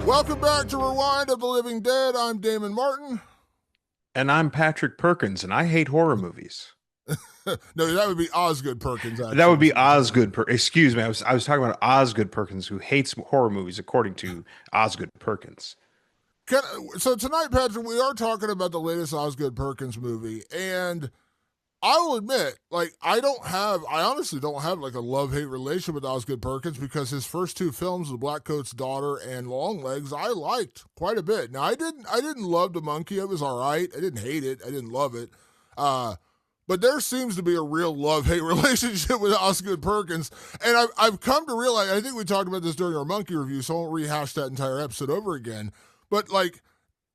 Welcome back to Rewind of the Living Dead. I'm Damon Martin. And I'm Patrick Perkins, and I hate horror movies. No, that would be Osgood Perkins, That would actually. be Osgood. Excuse me, I was talking about Osgood Perkins, who hates horror movies, according to Osgood Perkins. So tonight, Patrick, we are talking about the latest Osgood Perkins movie, and I will admit, I honestly don't have like a love-hate relation with Osgood Perkins because his first two films, The Black Coat's Daughter and Longlegs, I liked quite a bit. Now, I didn't love The Monkey. It was all right. I didn't hate it. I didn't love it. But there seems to be a real love-hate relationship with Osgood Perkins, and I've come to realize. I think we talked about this during our Monkey review, so I won't rehash that entire episode over again. But like,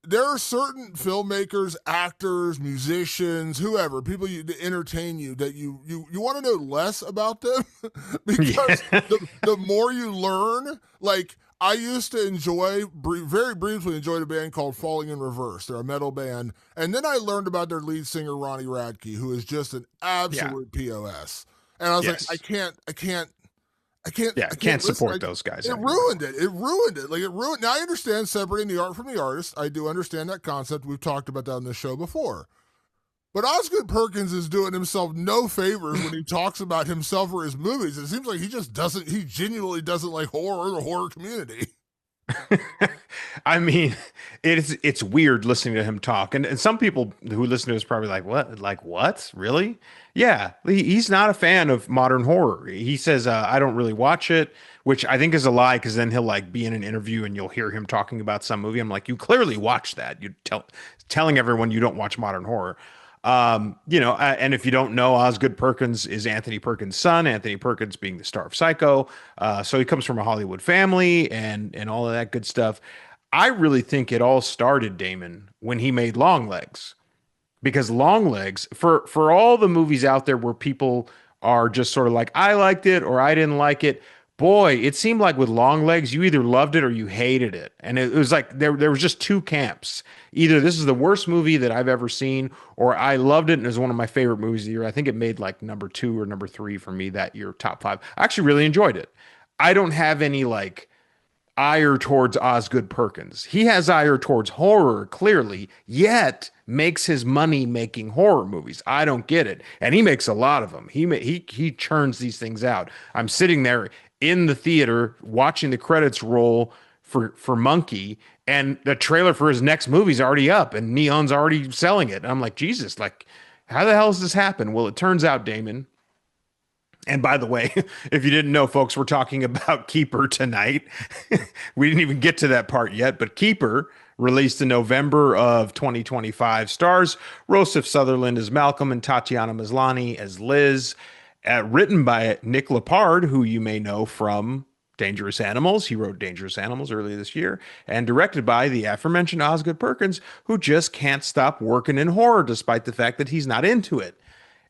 there are certain filmmakers, actors, musicians, whoever, people to entertain you that you want to know less about them because Yeah. the more you learn, like I used to very briefly enjoyed a band called Falling in Reverse. They're a metal band. And then I learned about their lead singer, Ronnie Radke, who is just an Yeah. absolute POS. And I was like, Yes. Yeah. I Can't can't listen. support those guys It anymore. ruined it. It ruined it. Like it ruined. Now I understand separating the art from the artist. I do understand that concept. We've talked about that on this show before. But Osgood Perkins is doing himself no favors when he talks about himself or his movies. It seems like he just doesn't. He genuinely doesn't like horror or the horror community. I mean, it's weird listening to him talk, and some people who listen to us probably like, what? Like what? Really? Yeah, he's not a fan of modern horror. He says, I don't really watch it, which I think is a lie because then he'll like be in an interview and you'll hear him talking about some movie. I'm like, you clearly watch that. Telling everyone you don't watch modern horror. And if you don't know, Osgood Perkins is Anthony Perkins' son, Anthony Perkins being the star of Psycho. So he comes from a Hollywood family and all of that good stuff. I really think it all started, Damon, when he made Longlegs. Because Longlegs, for all the movies out there where people are just sort of like, I liked it or I didn't like it, boy, it seemed like with Longlegs, you either loved it or you hated it. And it was like there was just two camps. Either this is the worst movie that I've ever seen, or I loved it and it was one of my favorite movies of the year. I think it made like number two or number three for me that year, top five. I actually really enjoyed it. I don't have any like ire towards Osgood Perkins. He has ire towards horror, clearly, yet makes his money making horror movies. I don't get it. And he makes a lot of them. He churns these things out. I'm sitting there in the theater watching the credits roll for Monkey, and the trailer for his next movie's already up and Neon's already selling it. And I'm like, Jesus, like how the hell does this happen? Well, it turns out, Damon, and by the way, if you didn't know, folks, we're talking about Keeper tonight. We didn't even get to that part yet, but Keeper, released in November of 2025, stars Rossif Sutherland as Malcolm and Tatiana Maslany as Liz. Written by Nick Lepard, who you may know from Dangerous Animals. He wrote Dangerous Animals earlier this year, and directed by the aforementioned Osgood Perkins, who just can't stop working in horror despite the fact that he's not into it.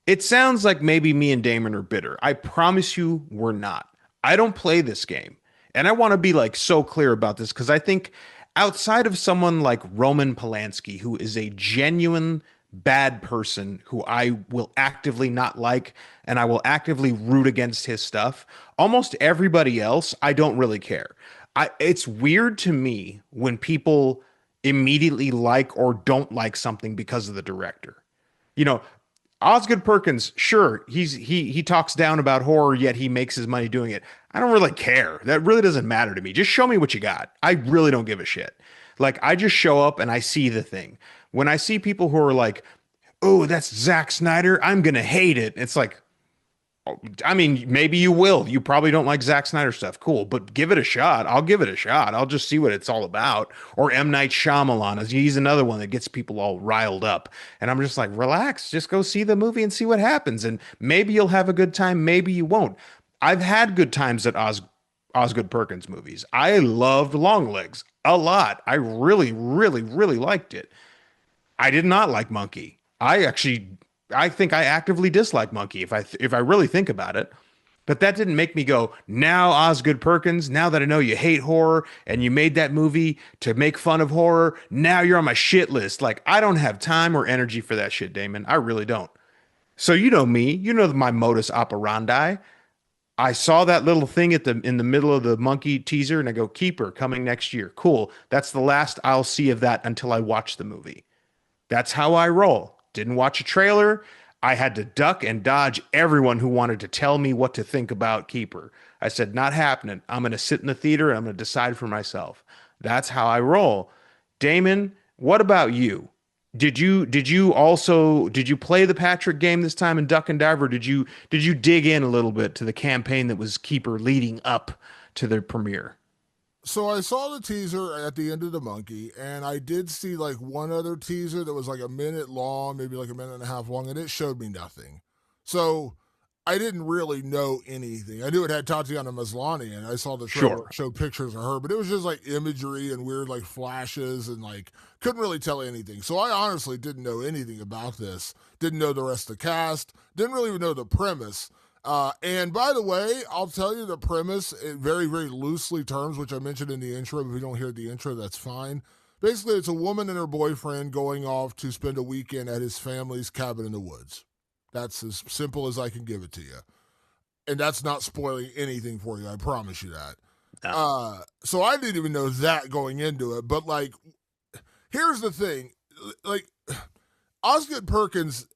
It sounds like maybe me and Damon are bitter. I promise you we're not. I don't play this game. And I want to be like so clear about this because I think outside of someone like Roman Polanski, who is a genuine bad person who I will actively not like and I will actively root against his stuff, almost everybody else, I don't really care. It's weird to me when people immediately like or don't like something because of the director. You know, Osgood Perkins, sure, he talks down about horror, yet he makes his money doing it. I don't really care. That really doesn't matter to me. Just show me what you got. I really don't give a shit. Like I just show up and I see the thing. When I see people who are like, "Oh, that's Zack Snyder, I'm gonna hate it." It's like, I mean, maybe you will. You probably don't like Zack Snyder stuff. Cool, but give it a shot. I'll give it a shot. I'll just see what it's all about. Or M. Night Shyamalan, he's another one that gets people all riled up. And I'm just like, relax. Just go see the movie and see what happens. And maybe you'll have a good time. Maybe you won't. I've had good times at Osgood Perkins movies. I loved Longlegs a lot. I really, really, really liked it. I did not like Monkey. I think I actively dislike Monkey if I really think about it. But that didn't make me go, now Osgood Perkins, now that I know you hate horror and you made that movie to make fun of horror, now you're on my shit list. Like I don't have time or energy for that shit, Damon. I really don't. So you know me, you know my modus operandi. I saw that little thing at the in the middle of the monkey teaser, and I go, Keeper coming next year. Cool. That's the last I'll see of that until I watch the movie. That's how I roll. Didn't watch a trailer. I had to duck and dodge everyone who wanted to tell me what to think about Keeper. I said, not happening. I'm going to sit in the theater and I'm going to decide for myself. That's how I roll. Damon, what about you? Did you play the Patrick game this time in Duck and Dive, or did you dig in a little bit to the campaign that was Keeper leading up to the premiere? So I saw the teaser at the end of the monkey, and I did see like one other teaser that was like a minute long, maybe like a minute and a half long, and it showed me nothing. So I didn't really know anything. I knew it had Tatiana Maslany, and I saw the trailer Sure. show pictures of her, but it was just like imagery and weird like flashes, and like couldn't really tell anything. So I honestly didn't know anything about this. Didn't know the rest of the cast. Didn't really even know the premise. And by the way, I'll tell you the premise in very, very loosely terms, which I mentioned in the intro. If you don't hear the intro, that's fine. Basically, it's a woman and her boyfriend going off to spend a weekend at his family's cabin in the woods. That's as simple as I can give it to you. And that's not spoiling anything for you. I promise you that. No. So I didn't even know that going into it. But like, here's the thing. Like, Osgood Perkins,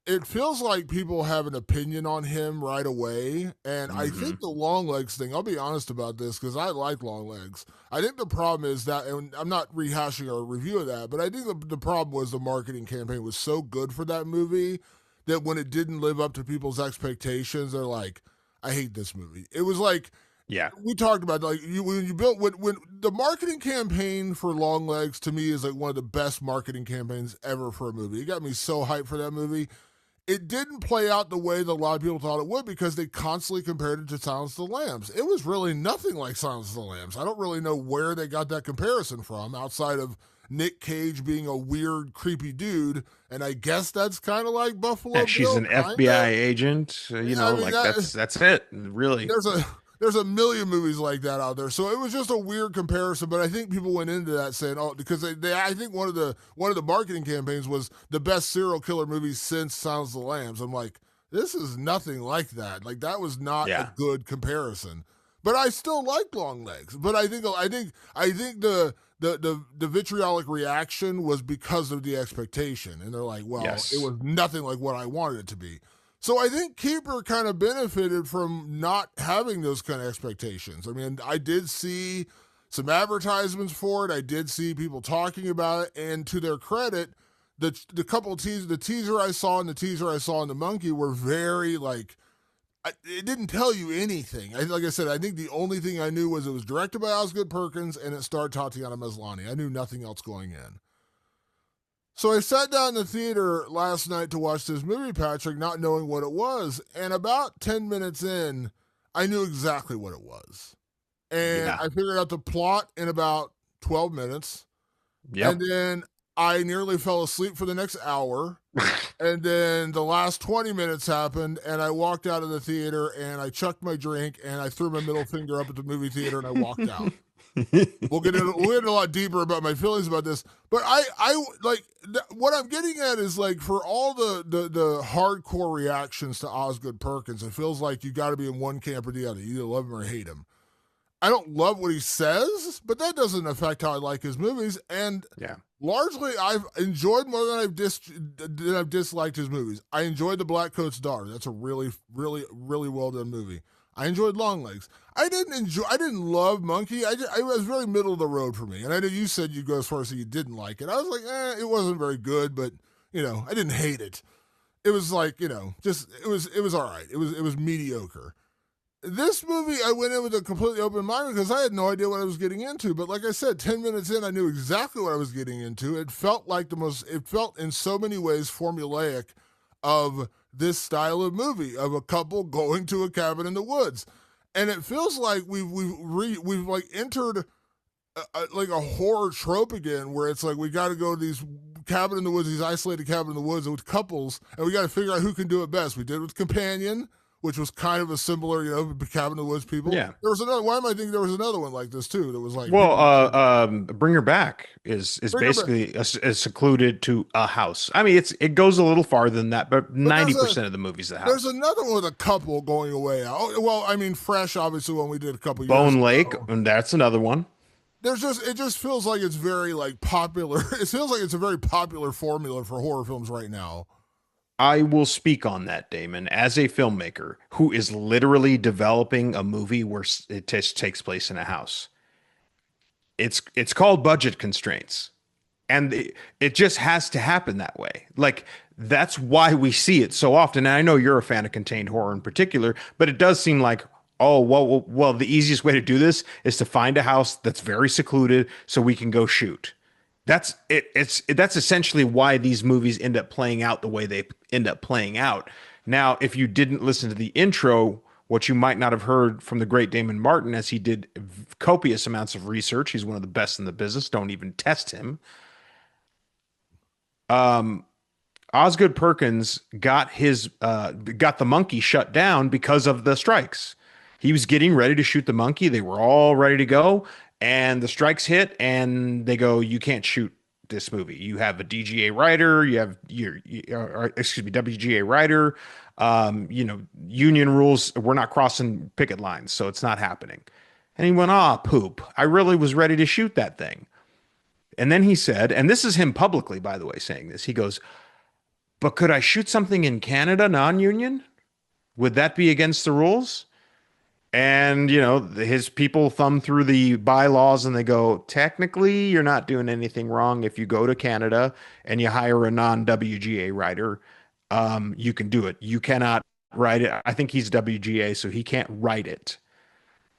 it feels like people have an opinion on him right away. And I Hmm. think the long legs thing, I'll be honest about this because I like long legs. I think the problem is that, and I'm not rehashing our review of that, but I think the problem was the marketing campaign was so good for that movie that when it didn't live up to people's expectations, they're like, I hate this movie. It was like, Yeah. we talked about like when you built when the marketing campaign for Long Legs to me is like one of the best marketing campaigns ever for a movie. It got me so hyped for that movie. It didn't play out the way that a lot of people thought it would because they constantly compared it to Silence of the Lambs. It was really nothing like Silence of the Lambs. I don't really know where they got that comparison from outside of Nick Cage being a weird, creepy dude, and I guess that's kind of like Yeah, Buffalo she's Bill, an kind FBI of. agent, I mean like that that's it, really. there's a there's a million movies like that out there. So it was just a weird comparison, but I think people went into that saying, "Oh," because they I think one of the marketing campaigns was the best serial killer movie since Silence of the Lambs. I'm like, this is nothing like that. Like that was not a Yeah. good comparison. But I still like Long Legs. But I think the vitriolic reaction was because of the expectation, and they're like, well, it Yes. was nothing like what I wanted it to be. So I think Keeper kind of benefited from not having those kind of expectations. I mean, I did see some advertisements for it. I did see people talking about it, and to their credit, the couple of the teaser I saw and the teaser I saw in the monkey were very like it didn't tell you anything. Like I said, I think the only thing I knew was it was directed by Osgood Perkins and it starred Tatiana Maslany. I knew nothing else going in. So I sat down in the theater last night to watch this movie, Patrick, not knowing what it was. And about 10 minutes in, I knew exactly what it was. And Yeah. I figured out the plot in about 12 minutes. And Yep. then I nearly fell asleep for the next hour. And then the last 20 minutes happened, and I walked out of the theater and I chucked my drink and I threw my middle finger up at the movie theater and I walked out. We'll get a lot deeper about my feelings about this, but I like what I'm getting at is like for all the hardcore reactions to Osgood Perkins, it feels like you got to be in one camp or the other. You either love him or hate him. I don't love what he says, but that doesn't affect how I like his movies. And Yeah. largely, I've enjoyed more than I've disliked his movies. I enjoyed The Black Coat's Daughter. That's a really, really, really well done movie. I enjoyed Long Legs. I didn't love Monkey. I was very middle of the road for me. And I know you said you'd go as far as you didn't like it. I was like, it wasn't very good, but I didn't hate it. It was like, just it was all right. It was mediocre. This movie, I went in with a completely open mind because I had no idea what I was getting into. But like I said, 10 minutes in, I knew exactly what I was getting into. It felt like it felt in so many ways formulaic of this style of movie, of a couple going to a cabin in the woods. And it feels like we've like entered like a horror trope again, where it's like we got to go to these cabin in the woods, these isolated cabin in the woods with couples, and we got to figure out who can do it best. We did it with Companion, which was kind of a similar, cabin in the woods people. Yeah. There was another. Why am I thinking there was another one like this too? That was like Well, people. Bring Her Back is Bring her back. basically is secluded to a house. I mean, it goes a little farther than that, but But 90% of the movie's the there's house. another one with a couple going away. Oh, well, I mean, Fresh, obviously, when we did a couple years Bone Lake, ago. and that's another one. It just feels like it's very like popular. It feels like it's a very popular formula for horror films right now. I will speak on that, Damon, as a filmmaker who is literally developing a movie where it takes place in a house. It's called budget constraints, and it just has to happen that way. Like that's why we see it so often. And I know you're a fan of contained horror in particular, but it does seem like, oh, well, the easiest way to do this is to find a house that's very secluded so we can go shoot. That's it. That's essentially why these movies end up playing out the way they end up playing out. Now, if you didn't listen to the intro, what you might not have heard from the great Damon Martin, as he did copious amounts of research, he's one of the best in the business. Don't even test him. Osgood Perkins got the monkey shut down because of the strikes. He was getting ready to shoot the monkey. They were all ready to go, and the strikes hit, and they go, "You can't shoot this movie. You have a DGA writer. You have excuse me, WGA writer. Union rules. We're not crossing picket lines, so it's not happening." And he went, "Ah, poop. I really was ready to shoot that thing." And then he said, and this is him publicly, by the way, saying this. He goes, "But could I shoot something in Canada, non-union? Would that be against the rules?" And, his people thumb through the bylaws and they go, technically, you're not doing anything wrong. If you go to Canada and you hire a non-WGA writer, you can do it. You cannot write it. I think he's WGA, so he can't write it.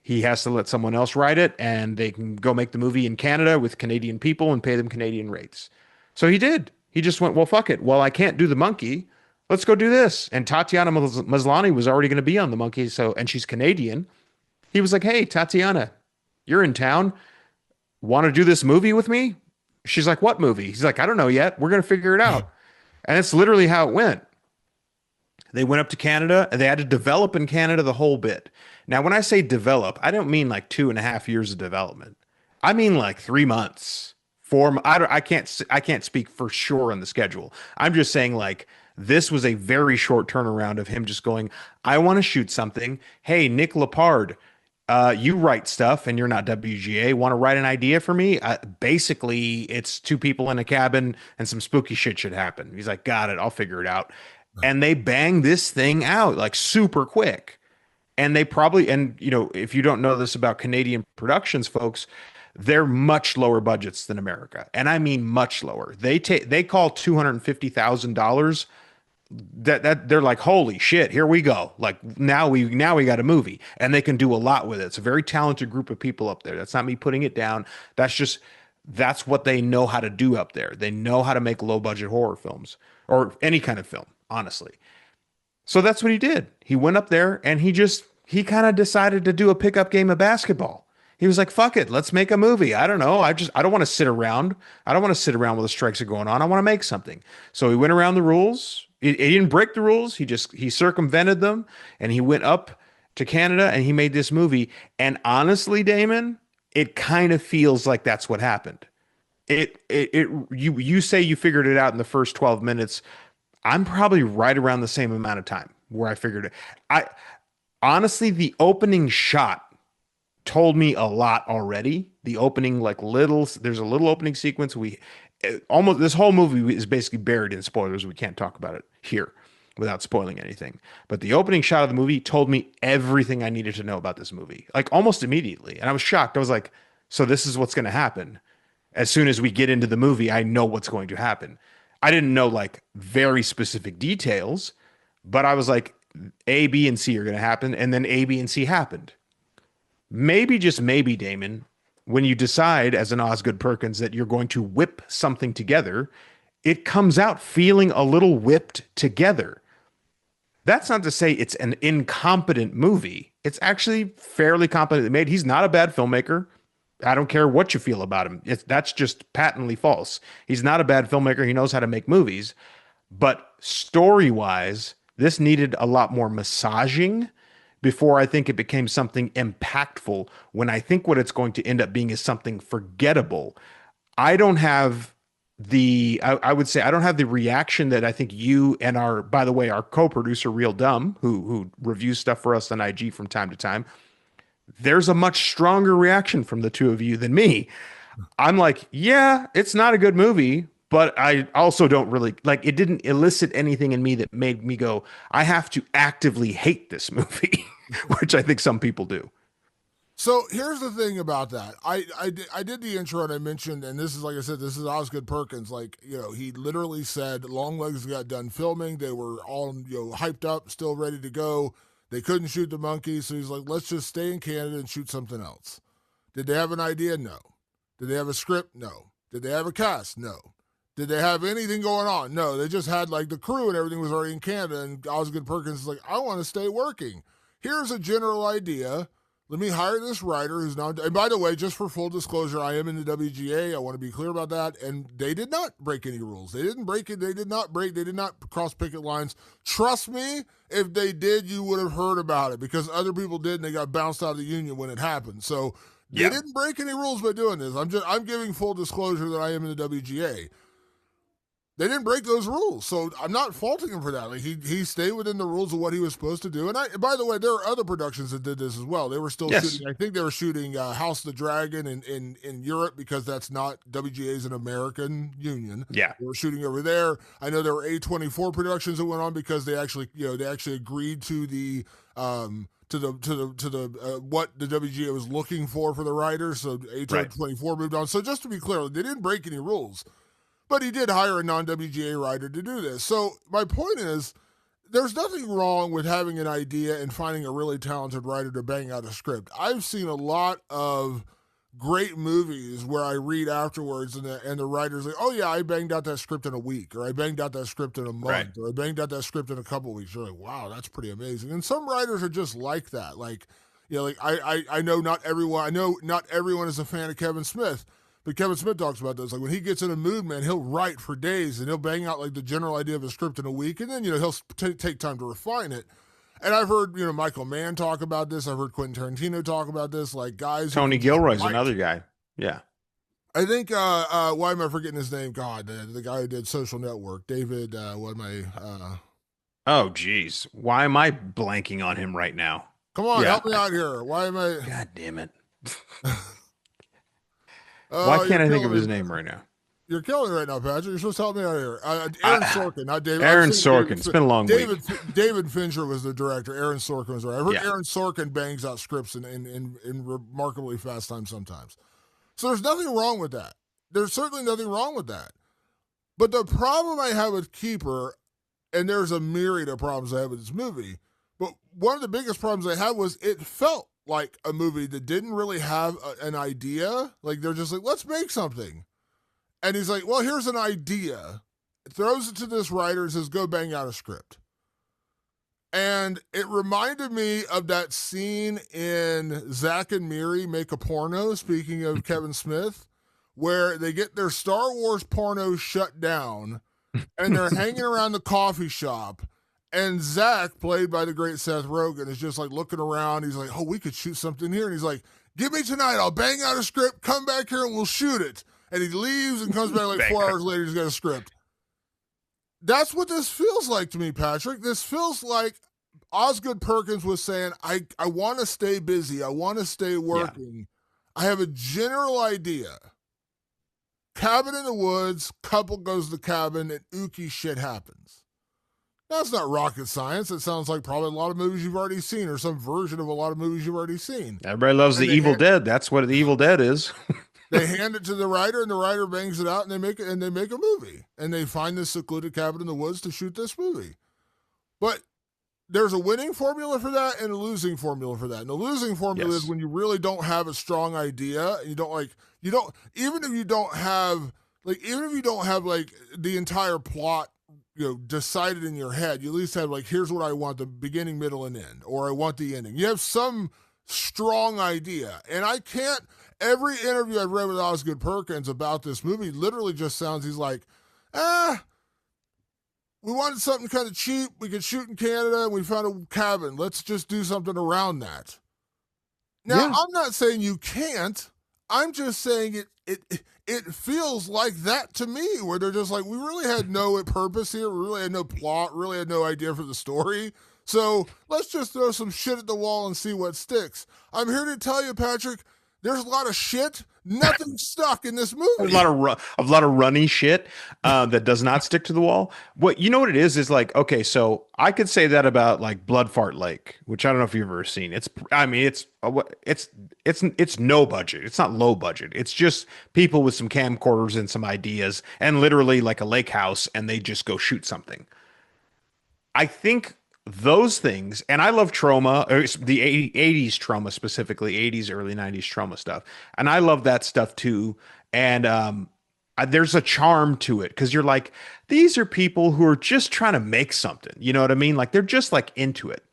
He has to let someone else write it, and they can go make the movie in Canada with Canadian people and pay them Canadian rates. So he did. He just went, well, fuck it. Well, I can't do the monkey. Let's go do this. And Tatiana Maslany was already going to be on the monkey, and she's Canadian. He was like, hey, Tatiana, you're in town. Want to do this movie with me? She's like, what movie? He's like, I don't know yet. We're going to figure it out. And it's literally how it went. They went up to Canada and they had to develop in Canada the whole bit. Now, when I say develop, I don't mean like 2.5 years of development. I mean like 3 months, 4. I can't speak for sure on the schedule. I'm just saying like this was a very short turnaround of him just going, I want to shoot something. Hey, Nick Lepard, you write stuff and you're not WGA. Want to write an idea for me? Basically, it's two people in a cabin and some spooky shit should happen. He's like, got it. I'll figure it out. And they bang this thing out like super quick. And they probably, and if you don't know this about Canadian productions, folks, they're much lower budgets than America. And I mean much lower. They call $250,000 that they're like, holy shit, here we go. Like now we got a movie, and they can do a lot with it. It's a very talented group of people up there. That's not me putting it down. That's what they know how to do up there. They know how to make low budget horror films or any kind of film, honestly. So that's what he did. He went up there and he kind of decided to do a pickup game of basketball. He was like, fuck it, let's make a movie. I don't know. I don't want to sit around. I don't want to sit around while the strikes are going on. I want to make something. So he went around the rules. He didn't break the rules. He circumvented them, and he went up to Canada and he made this movie. And honestly, Damon, it kind of feels like that's what happened. You say you figured it out in the first 12 minutes. I'm probably right around the same amount of time where I figured it. I honestly, the opening shot told me a lot already. The opening, there's a little opening sequence. Almost this whole movie is basically buried in spoilers. We can't talk about it here without spoiling anything. But the opening shot of the movie told me everything I needed to know about this movie, like almost immediately. And I was shocked. I was like, so this is what's going to happen. As soon as we get into the movie, I know what's going to happen. I didn't know like very specific details, but I was like, A, B, and C are going to happen. And then A, B, and C happened. Maybe, just maybe, Damon, when you decide as an Osgood Perkins that you're going to whip something together, it comes out feeling a little whipped together. That's not to say it's an incompetent movie. It's actually fairly competently made. He's not a bad filmmaker. I don't care what you feel about him. That's just patently false. He's not a bad filmmaker. He knows how to make movies. But story-wise, This needed a lot more massaging before I think it became something impactful. When I think what it's going to end up being is something forgettable. I don't have I would say I don't have the reaction that I think you and our, by the way, our co-producer Real Dumb, who reviews stuff for us on IG from time to time, there's a much stronger reaction from the two of you than me. I'm like, yeah, it's not a good movie, but I also don't really like it didn't elicit anything in me that made me go, I have to actively hate this movie, which I think some people do. So here's the thing about that. I did the intro and I mentioned, and this is like I said, this is Osgood Perkins. Like, he literally said Longlegs got done filming. They were all, hyped up, still ready to go. They couldn't shoot the monkey. So he's like, let's just stay in Canada and shoot something else. Did they have an idea? No. Did they have a script? No. Did they have a cast? No. Did they have anything going on? No. They just had like the crew and everything was already in Canada. And Osgood Perkins is like, I want to stay working. Here's a general idea. Let me hire this writer who's now. And by the way, just for full disclosure, I am in the WGA. I want to be clear about that. And they did not break any rules. They didn't break it. They did not break. They did not cross picket lines. Trust me, if they did, you would have heard about it because other people did, and they got bounced out of the union when it happened. So they didn't break any rules by doing this. I'm giving full disclosure that I am in the WGA. They didn't break those rules, so I'm not faulting him for that. Like he stayed within the rules of what he was supposed to do. And by the way, there are other productions that did this as well. They were still shooting. I think they were shooting House of the Dragon in Europe because that's not WGA is an American union. Yeah, they were shooting over there. I know there were A24 productions that went on because they actually agreed to the what the WGA was looking for the writers. So A24 moved on. So just to be clear, they didn't break any rules. But he did hire a non-WGA writer to do this. So my point is, there's nothing wrong with having an idea and finding a really talented writer to bang out a script. I've seen a lot of great movies where I read afterwards and the writer's like, oh yeah, I banged out that script in a week, or I banged out that script in a month, or I banged out that script in a couple of weeks. You're like, wow, that's pretty amazing. And some writers are just like that. Like, I know not everyone is a fan of Kevin Smith. But Kevin Smith talks about this. Like when he gets in a mood, man, he'll write for days and he'll bang out like the general idea of a script in a week, and then he'll take time to refine it. And I've heard Michael Mann talk about this. I've heard Quentin Tarantino talk about this. Like guys, Tony Gilroy's another guy. Yeah, I think. Why am I forgetting his name? God, the guy who did Social Network, David. What am I? Oh, geez, why am I blanking on him right now? Come on, help me out here. Why am I? God damn it. Why can't I think of his name right now? You're killing me right now, Patrick. You're supposed to help me out here. Aaron Sorkin, not David. Aaron Sorkin. It's been a long week. David Fincher was the director. Aaron Sorkin was right. I've heard Aaron Sorkin bangs out scripts in remarkably fast time sometimes. So there's nothing wrong with that. There's certainly nothing wrong with that. But the problem I have with Keeper, and there's a myriad of problems I have with this movie, but one of the biggest problems I had was it felt like a movie that didn't really have an idea. Like they're just like, let's make something. And he's like, well, here's an idea. Throws it to this writer and says, go bang out a script. And it reminded me of that scene in Zack and Miri Make a Porno, speaking of Kevin Smith, where they get their Star Wars porno shut down and they're hanging around the coffee shop. And Zach, played by the great Seth Rogen, is just like looking around. He's like, oh, we could shoot something here. And he's like, give me tonight. I'll bang out a script. Come back here and we'll shoot it. And he leaves and comes back like 4 hours later. He's got a script. That's what this feels like to me, Patrick. This feels like Osgood Perkins was saying, I want to stay busy. I want to stay working. Yeah. I have a general idea. Cabin in the woods, couple goes to the cabin, and ooky shit happens. That's not rocket science. It sounds like probably a lot of movies you've already seen or some version of a lot of movies you've already seen. Everybody loves The Evil Dead. That's what The Evil Dead is. They hand it to the writer, and the writer bangs it out, and they make it, and they make a movie. And they find this secluded cabin in the woods to shoot this movie. But there's a winning formula for that and a losing formula for that. And the losing formula is when you really don't have a strong idea. And even if you don't have the entire plot decided in your head, you at least have like, here's what I want, the beginning, middle, and end, or I want the ending. You have some strong idea. And every interview I've read with Osgood Perkins about this movie literally just sounds, he's like, We wanted something kind of cheap. We could shoot in Canada, and we found a cabin. Let's just do something around that. Now, Yeah. I'm not saying you can't. I'm just saying it feels like that to me, where they're just like, we really had no purpose here. We really had no plot. Really had no idea for the story. So let's just throw some shit at the wall and see what sticks. I'm here to tell you, Patrick, there's a lot of shit. Nothing stuck in this There's movie. a lot of runny shit that does not stick to the wall. What you know what it is like okay, so I could say that about like Blood Fart Lake, which I don't know if you've ever seen. It's I mean it's no budget. It's not low budget. It's just people with some camcorders and some ideas and literally like a lake house and they just go shoot something. I think those things, and I love trauma, or the 80s trauma specifically, 80s, early 90s trauma stuff. And I love that stuff too. And there's a charm to it because you're like, these are people who are just trying to make something. You know what I mean? Like they're just like into it.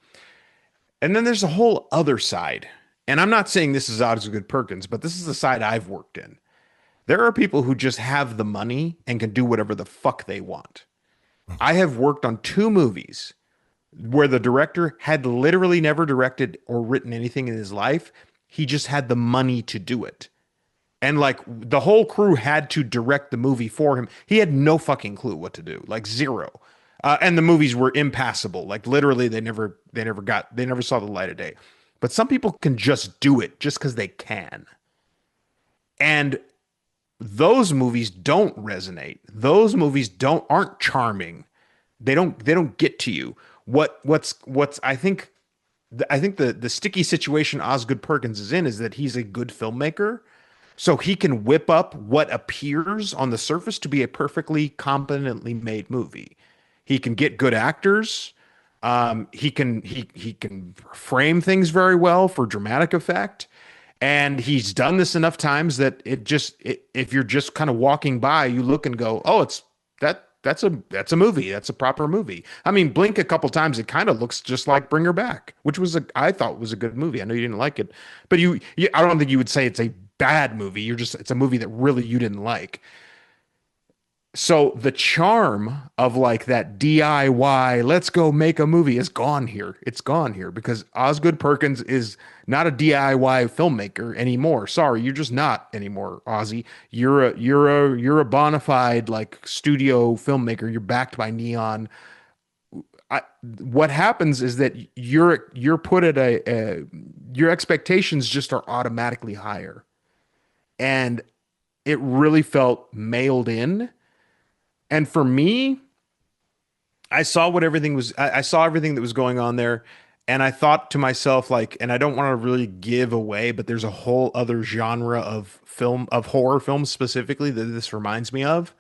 And then there's a whole other side. And I'm not saying this is Osgood Perkins, but this is the side I've worked in. There are people who just have the money and can do whatever the fuck they want. I have worked on two movies where the director had literally never directed or written anything in his life. He just had the money to do it. And like the whole crew had to direct the movie for him. He had no fucking clue what to do, like zero. And the movies were impassable. Like literally they never saw the light of day. But some people can just do it just because they can. And those movies don't resonate. Those movies aren't charming. They don't get to you. What's I think the sticky situation Osgood Perkins is in is that he's a good filmmaker, so he can whip up what appears on the surface to be a perfectly competently made movie. He can get good actors. He can frame things very well for dramatic effect, and he's done this enough times that if you're just kind of walking by, you look and go, oh, it's that's a movie. That's a proper movie. I mean, blink a couple times, it kind of looks just like Bring Her Back, which I thought was a good movie. I know you didn't like it, but I don't think you would say it's a bad movie. It's a movie that really you didn't like. So the charm of like that DIY, let's go make a movie is gone here. It's gone here because Osgood Perkins is not a DIY filmmaker anymore. Sorry, you're just not anymore, Ozzy. You're a bona fide like studio filmmaker. You're backed by Neon. What happens is that you're put at your expectations just are automatically higher. And it really felt mailed in. And for me, I saw everything that was going on there, and I thought to myself, like, and I don't want to really give away, but there's a whole other genre of horror films specifically that this reminds me of.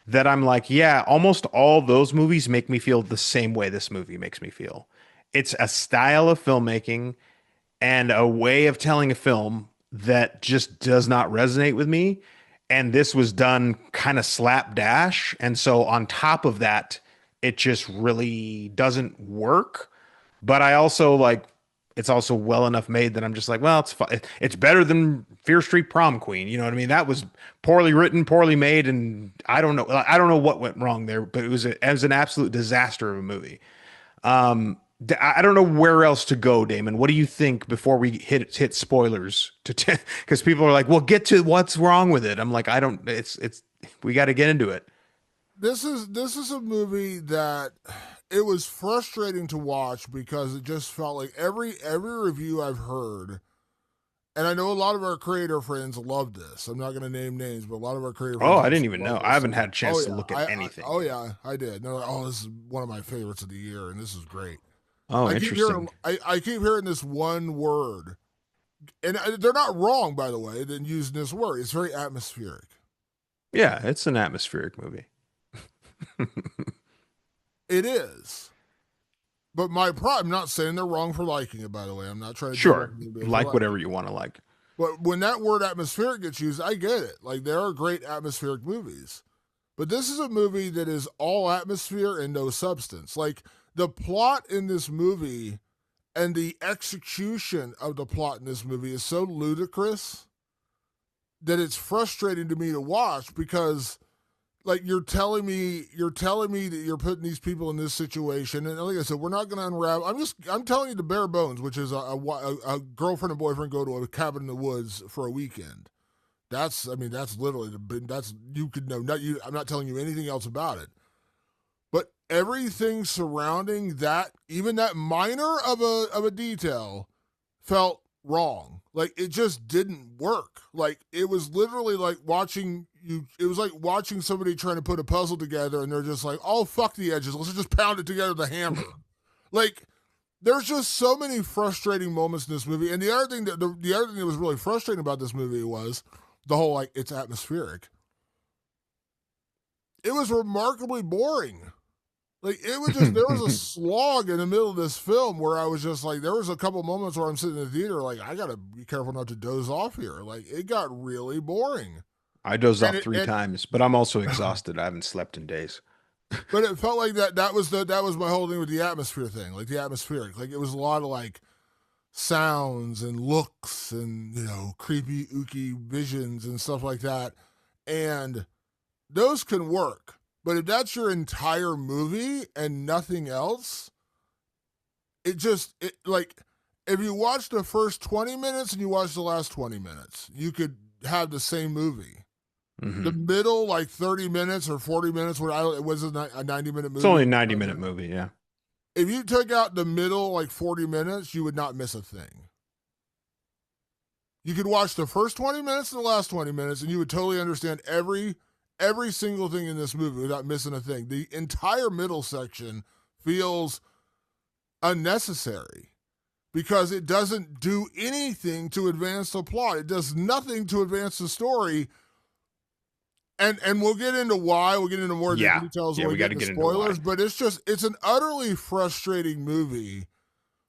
That I'm like, yeah, almost all those movies make me feel the same way this movie makes me feel. It's a style of filmmaking and a way of telling a film that just does not resonate with me. And this was done kind of slapdash. And so on top of that, it just really doesn't work. But I also like it's also well enough made that I'm just like, well, it's fine. It's better than Fear Street Prom Queen. You know what I mean? That was poorly written, poorly made, and I don't know what went wrong there, but it was an absolute disaster of a movie. I don't know where else to go, Damon. What do you think before we hit spoilers to because people are like, "Well, get to what's wrong with it." I'm like, I don't. It's we got to get into it. This is a movie that it was frustrating to watch because it just felt like every review I've heard, and I know a lot of our creator friends love this. I'm not going to name names, but a lot of our creator Oh, friends I didn't even love know. I this. haven't had a Oh chance to yeah, look at anything. oh yeah, I did. No, oh, this is one of my favorites of the year, and this is great. Oh, interesting. I keep hearing this one word, and they're not wrong, by the way, in using this word. It's very atmospheric. Yeah, it's an atmospheric movie. It is. But I'm not saying they're wrong for liking it, by the way. I'm not trying to tell Sure, anybody for like liking whatever it. you want to like. But when that word atmospheric gets used, I get it. Like, there are great atmospheric movies. But this is a movie that is all atmosphere and no substance. Like, the plot in this movie and the execution of the plot in this movie is so ludicrous that it's frustrating to me to watch because like you're telling me that you're putting these people in this situation, and like I said, we're not going to unravel. I'm telling you the bare bones, which is a girlfriend and boyfriend go to a cabin in the woods for a weekend. That's literally that's you could know. Not you. I'm not telling you anything else about it. But everything surrounding that, even that minor of a detail, felt wrong. Like it just didn't work. Like it was literally like watching you. It was like watching somebody trying to put a puzzle together, and they're just like, "Oh fuck the edges. Let's just pound it together with a hammer." Like there's just so many frustrating moments in this movie. And the other thing that was really frustrating about this movie was the whole like it's atmospheric. It was remarkably boring. Like it was just there was a slog in the middle of this film where I was just like there was a couple moments where I'm sitting in the theater like I gotta be careful not to doze off here. Like it got really boring. I dozed And off it three and times, but I'm also exhausted. I haven't slept in days. but it felt like that was my whole thing with the atmosphere thing. Like the atmospheric. Like it was a lot of like sounds and looks and creepy ooky visions and stuff like that. And those can work. But if that's your entire movie and nothing else, like if you watch the first 20 minutes and you watch the last 20 minutes, you could have the same movie. The Hmm. middle, like 30 minutes or 40 minutes, it was a 90-minute movie. It's only a 90-minute movie, yeah. If you took out the middle, like 40 minutes, you would not miss a thing. You could watch the first 20 minutes and the last 20 minutes, and you would totally understand every single thing in this movie without missing a thing. The entire middle section feels unnecessary because it doesn't do anything to advance the plot. It does nothing to advance the story. And we'll get into why. We'll get into more Yeah. details Yeah, when we we got get to into get into spoilers. why. But it's an utterly frustrating movie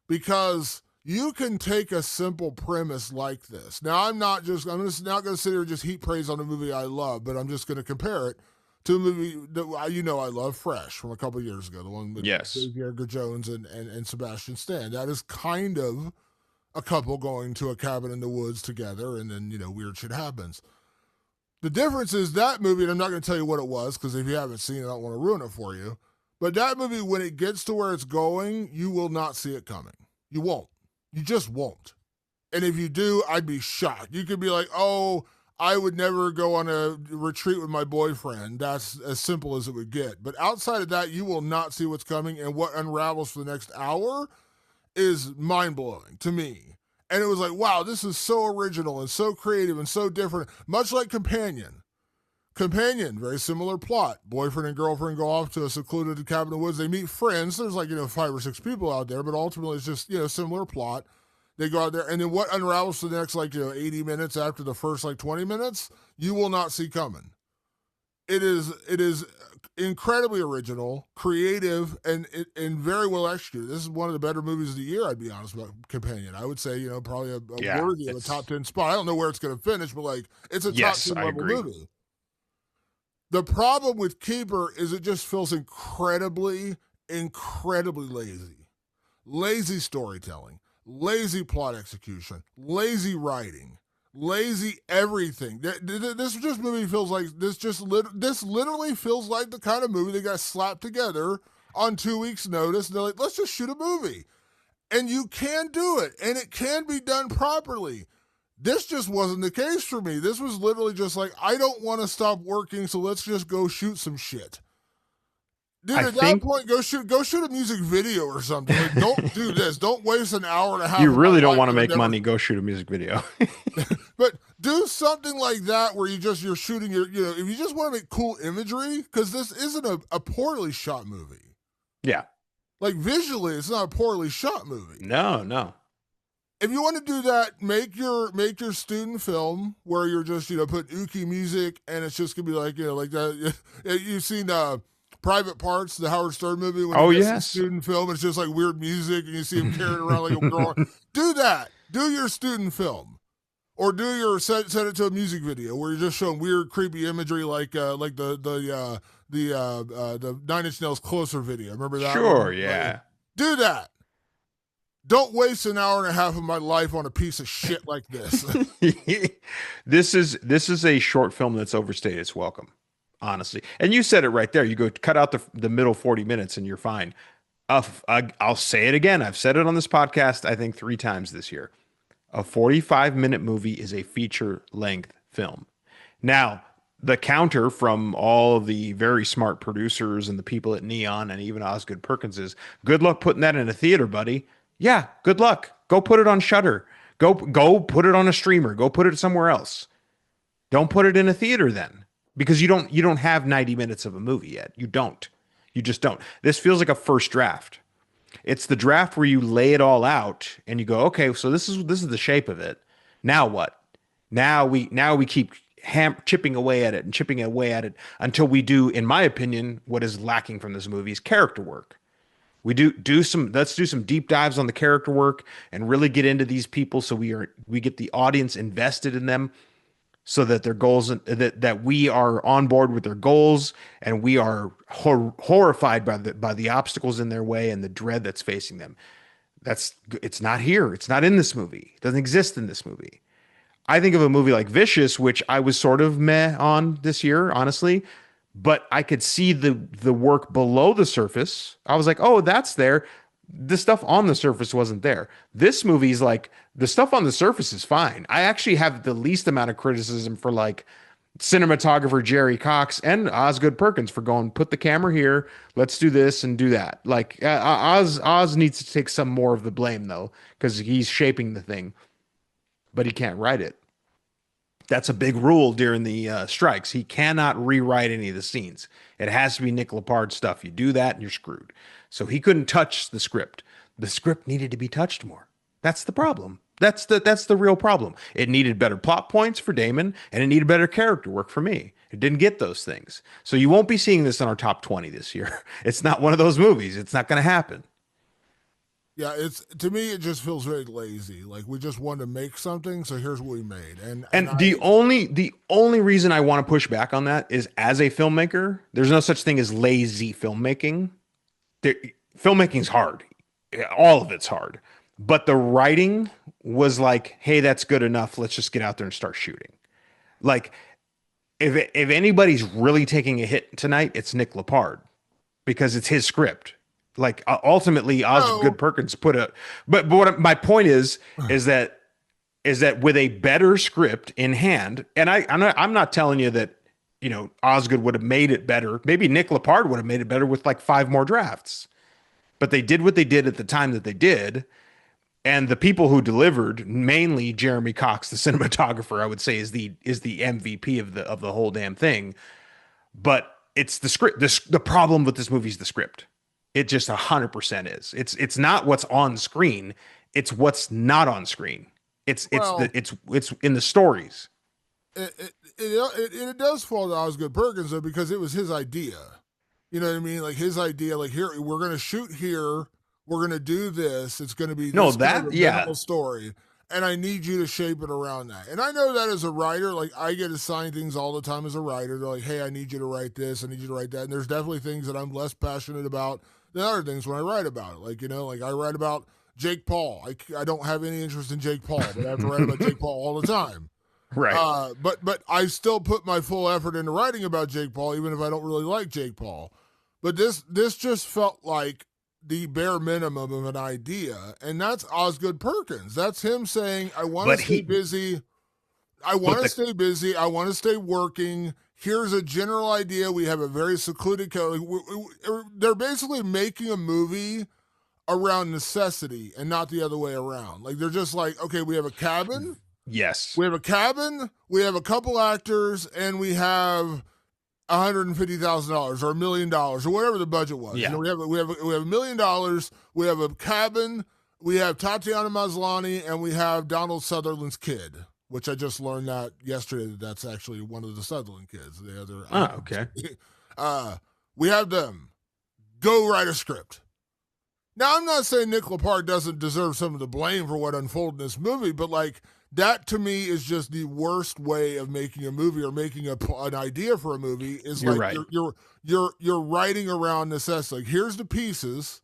because you can take a simple premise like this. Now, I'm not going to sit here and just heap praise on a movie I love, but I'm just going to compare it to a movie that I love, Fresh, from a couple of years ago, the one with Yes. Xavier Jones and Sebastian Stan. That is kind of a couple going to a cabin in the woods together, and then weird shit happens. The difference is that movie, and I'm not going to tell you what it was because if you haven't seen it, I don't want to ruin it for you. But that movie, when it gets to where it's going, you will not see it coming. You won't. You just won't. And if you do, I'd be shocked. You could be like, oh, I would never go on a retreat with my boyfriend. That's as simple as it would get. But outside of that, you will not see what's coming. And what unravels for the next hour is mind blowing to me. And it was like, wow, this is so original and so creative and so different, much like Companion. Companion, very similar plot. Boyfriend and girlfriend go off to a secluded cabin in the woods. They meet friends. There's like, 5 or 6 people out there, but ultimately it's just, similar plot. They go out there, and then what unravels for the next, 80 minutes after the first, 20 minutes, you will not see coming. It is incredibly original, creative, and very well executed. This is one of the better movies of the year, I'd be honest about Companion. I would say, probably a Yeah. worthy of a top 10 spot. I don't know where it's going to finish, but, it's a top Yes, 10 I level agree. movie. The problem with Keeper is it just feels incredibly, incredibly lazy. Lazy storytelling, lazy plot execution, lazy writing, lazy everything. This just movie feels like this literally feels like the kind of movie that got slapped together on 2 weeks' notice. And they're like, let's just shoot a movie. And you can do it, and it can be done properly. This just wasn't the case for me. This was literally just like, I don't want to stop working, so let's just go shoot some shit. Dude, I at that think point, go shoot a music video or something. Like, don't do this. Don't waste an hour and a half. you of really my don't life want to that I make never- money. Go shoot a music video. But do something like that where you're shooting if you just want to make cool imagery, because this isn't a poorly shot movie. Yeah. Like visually, it's not a poorly shot movie. No. If you want to do that, make your student film where you're just put ooky music and it's just gonna be like like that. You've seen Private Parts, the Howard Stern movie. When Oh, he makes a yes. student film, it's just like weird music and you see him carrying around like a girl. Do that. Do your student film, or do your set it to a music video where you're just showing weird, creepy imagery like the 9 Inch Nails Closer video. Remember that? Sure, one? yeah. Do that. Don't waste an hour and a half of my life on a piece of shit like this. This is a short film that's overstayed its welcome. honestly. And you said it right there. You go cut out the middle 40 minutes and you're fine. I'll say it again. I've said it on this podcast, I think 3 times this year. A 45-minute movie is a feature length film. Now, the counter from all of the very smart producers and the people at Neon and even Osgood Perkins is good luck putting that in a theater, buddy. Yeah, good luck. Go put it on Shutter. Go put it on a streamer. Go put it somewhere else. Don't put it in a theater then, because you don't have 90 minutes of a movie yet. You don't. You just don't. This feels like a first draft. It's the draft where you lay it all out and you go, okay, so this is the shape of it. Now what? Now we keep chipping away at it and chipping away at it until we do, in my opinion, what is lacking from this movie is character work. Let's do some deep dives on the character work and really get into these people so we get the audience invested in them, so that their goals, that we are on board with their goals, and we are horrified by the obstacles in their way and the dread that's facing them. It's not here. It's not in this movie. It doesn't exist in this movie. I think of a movie like Vicious, which I was sort of meh on this year, honestly, but I could see the work below the surface. I was like, oh, that's there. The stuff on the surface wasn't there. This movie's like, the stuff on the surface is fine. I actually have the least amount of criticism for like cinematographer Jerry Cox and Osgood Perkins for going, put the camera here, let's do this and do that. Like Oz needs to take some more of the blame though, because he's shaping the thing, but he can't write it. That's a big rule during the strikes. He cannot rewrite any of the scenes. It has to be Nick Lepard stuff. You do that and you're screwed. So he couldn't touch the script. The script needed to be touched more. That's the problem. That's the real problem. It needed better plot points for Damon, and it needed better character work for me. It didn't get those things. So you won't be seeing this in our top 20 this year. It's not one of those movies. It's not going to happen. Yeah, it's to me it just feels very lazy. Like we just wanted to make something, so here's what we made. And And the only reason I want to push back on that is, as a filmmaker, there's no such thing as lazy filmmaking. There, filmmaking's hard. All of it's hard. But the writing was like, hey, that's good enough. Let's just get out there and start shooting. Like, if anybody's really taking a hit tonight, it's Nick Lepard, because it's his script. Like ultimately, no, Osgood Perkins put a. But what my point is that with a better script in hand, and I'm not telling you that Osgood would have made it better. Maybe Nick Lepard would have made it better with like 5 more drafts. But they did what they did at the time that they did, and the people who delivered, mainly Jeremy Cox, the cinematographer, I would say is the MVP of the whole damn thing. But it's the script. The problem with this movie is the script. It just 100% is. It's not what's on screen. It's what's not on screen. well, It's in the stories. it does fall to Osgood Perkins though, because it was his idea. You know what I mean? Like his idea, like here we're gonna shoot here, we're gonna do this. It's gonna be No, this kind of that a yeah. minimal story, and I need you to shape it around that. And I know that as a writer, like I get assigned things all the time as a writer. They're like, hey, I need you to write this, I need you to write that. And there's definitely things that I'm less passionate about than other things when I write about it. Like like I write about Jake Paul. I don't have any interest in Jake Paul, but I have to write about Jake Paul all the time. Right. But I still put my full effort into writing about Jake Paul, even if I don't really like Jake Paul. But this just felt like the bare minimum of an idea, and that's Osgood Perkins. That's him saying, "I want But to stay he busy. I but want to the stay busy. I want to stay working. Here's a general idea. We have a very secluded. They're basically making a movie around necessity and not the other way around. Like they're just like, okay, we have a cabin." yes. We have a cabin, we have a couple actors, and we have $150,000 or $1 million or whatever the budget was. Yeah. We have $1 million. We have a cabin. We have Tatiana Maslany, and we have Donald Sutherland's kid, which I just learned that yesterday. That's actually one of the Sutherland kids. The other. Oh, okay. We have them. Go write a script. Now I'm not saying Nick Lepard doesn't deserve some of the blame for what unfolded in this movie, but like that to me is just the worst way of making a movie or making an idea for a movie. Is You're like right. you're writing around necessity. Like here's the pieces.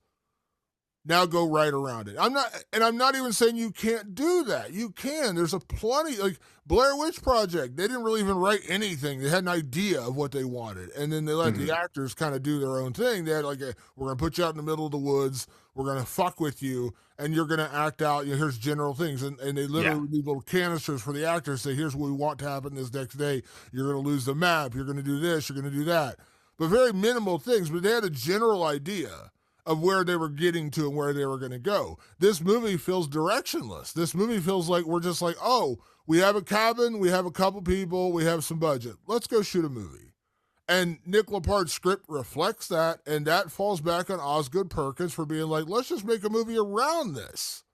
Now go right around it. I'm not even saying you can't do that. You can. There's a plenty, like Blair Witch Project. They didn't really even write anything. They had an idea of what they wanted, and then they let the Mhm. actors kind of do their own thing. They had we're gonna put you out in the middle of the woods. We're gonna fuck with you, and you're gonna act out. Here's general things, and they Yeah. literally leave little canisters for the actors. Say, here's what we want to happen this next day. You're gonna lose the map. You're gonna do this. You're gonna do that. But very minimal things. But they had a general idea of where they were getting to and where they were going to go. This movie feels directionless. This movie feels like we're just like, oh, we have a cabin, we have a couple people, we have some budget. Let's go shoot a movie. And Nick Lepart's script reflects that, and that falls back on Osgood Perkins for being like, let's just make a movie around this.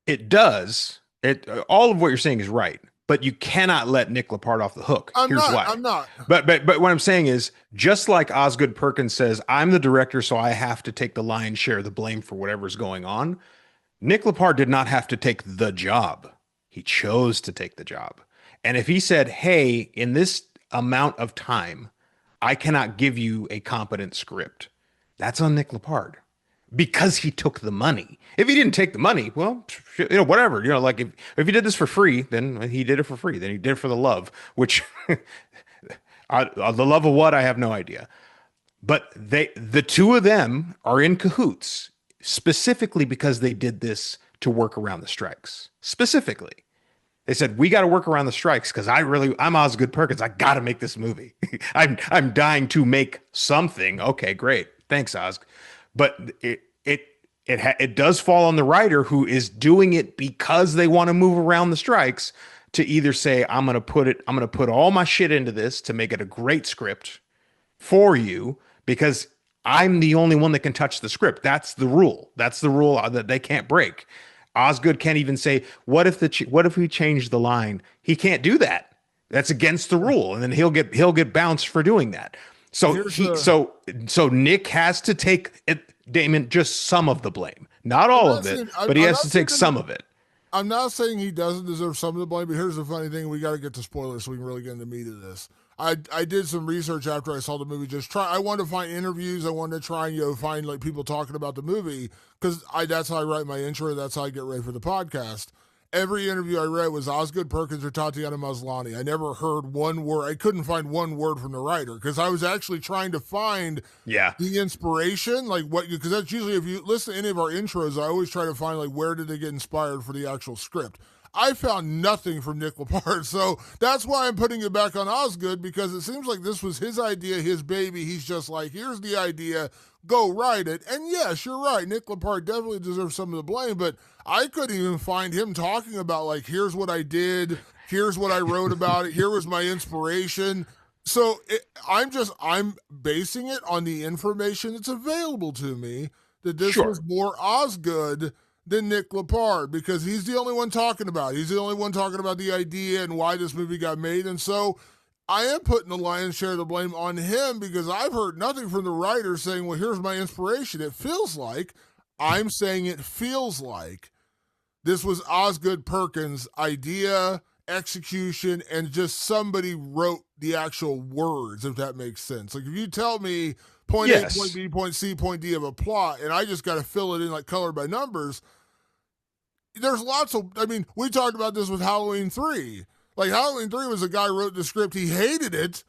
It does. It all of what you're saying is right, but you cannot let Nick Lepard off the hook. I'm Here's not. why. I'm not. But what I'm saying is, just like Osgood Perkins says, I'm the director, so I have to take the lion's share of the blame for whatever's going on. Nick Lepard did not have to take the job. He chose to take the job. And if he said, hey, in this amount of time, I cannot give you a competent script, that's on Nick Lepard because he took the money. If he didn't take the money, well, whatever. Like if he did this for free, then he did it for free. Then he did it for the love, which the love of what, I have no idea. But the two of them are in cahoots specifically because they did this to work around the strikes. Specifically, they said we got to work around the strikes because I'm Osgood Perkins. I got to make this movie. I'm dying to make something. Okay, great, thanks, Osg. But it does fall on the writer who is doing it because they want to move around the strikes to either say I'm going to put all my shit into this to make it a great script for you because I'm the only one that can touch the script. That's the rule. That's the rule that they can't break. Osgood can't even say, what if we change the line? He can't do that. That's against the rule. And then he'll get bounced for doing that. So so Nick has to take it, Damon, just some of the blame. Not all of it, but he has to take some of it. I'm not saying he doesn't deserve some of the blame, but here's the funny thing. We got to get to spoilers so we can really get into the meat of this. I did some research after I saw the movie. I wanted to find interviews. I wanted to try and find like people talking about the movie because that's how I write my intro. That's how I get ready for the podcast. Every interview I read was Osgood Perkins or Tatiana Maslany. I never heard one word. I couldn't find one word from the writer because I was actually trying to find the inspiration, like because that's usually if you listen to any of our intros, I always try to find like where did they get inspired for the actual script. I found nothing from Nick Lepard, so that's why I'm putting it back on Osgood because it seems like this was his idea, his baby. He's just like, here's the idea, go write it. And yes, you're right, Nick Lepard definitely deserves some of the blame, but I couldn't even find him talking about like, here's what I did, here's what I wrote about it, here was my inspiration. So I'm basing it on the information that's available to me that this was more Osgood than Nick Lepard because he's the only one talking about it. He's the only one talking about the idea and why this movie got made. And so I am putting the lion's share of the blame on him because I've heard nothing from the writer saying, well, here's my inspiration. It feels like this was Osgood Perkins' idea, execution, and just somebody wrote the actual words, if that makes sense. Like if you tell me point A, point B, point C, point D of a plot, and I just got to fill it in like color by numbers. There's lots of, we talked about this with Halloween 3. Like Halloween 3 was a guy who wrote the script, he hated it.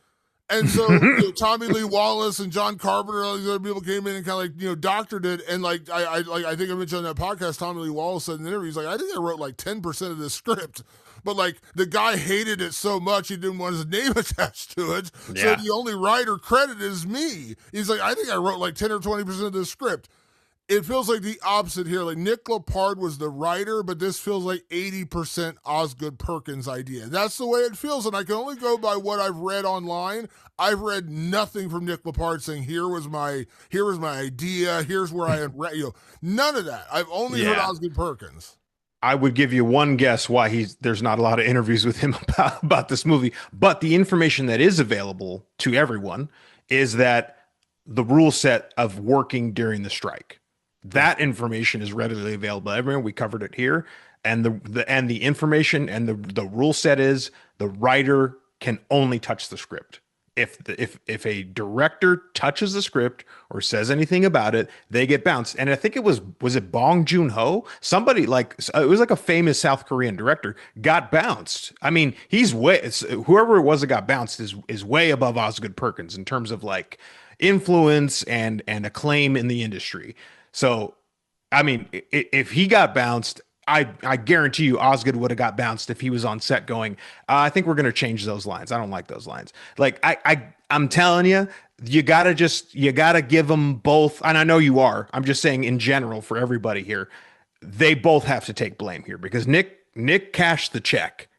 And so Tommy Lee Wallace and John Carpenter and all these other people came in and kind of like, doctored it. And like, I think I mentioned on that podcast, Tommy Lee Wallace said in an interview, he's like, I think I wrote like 10% of this script. But like the guy hated it so much he didn't want his name attached to it. Yeah. So the only writer credited is me. He's like, I think I wrote like 10 or 20% of this script. It feels like the opposite here. Like Nick Lepard was the writer, but this feels like 80% Osgood Perkins' idea. That's the way it feels, and I can only go by what I've read online. I've read nothing from Nick Lepard saying here was my idea, here's where I am. None of that. I've only heard Osgood Perkins. I would give you one guess why there's not a lot of interviews with him about this movie, but the information that is available to everyone is that the rule set of working during the strike. That information is readily available to everyone. We covered it here. And the information and the rule set is the writer can only touch the script. if a director touches the script or says anything about it, they get bounced. And I think was it Bong Joon-ho? Somebody like it was like a famous South Korean director got bounced. I mean, whoever it was that got bounced is way above Osgood Perkins in terms of like influence and acclaim in the industry. So I mean, if he got bounced, I guarantee you Osgood would have got bounced if he was on set going, I think we're going to change those lines. I don't like those lines. Like I'm telling you, you gotta give them both. And I know you are. I'm just saying in general for everybody here, they both have to take blame here because Nick cashed the check.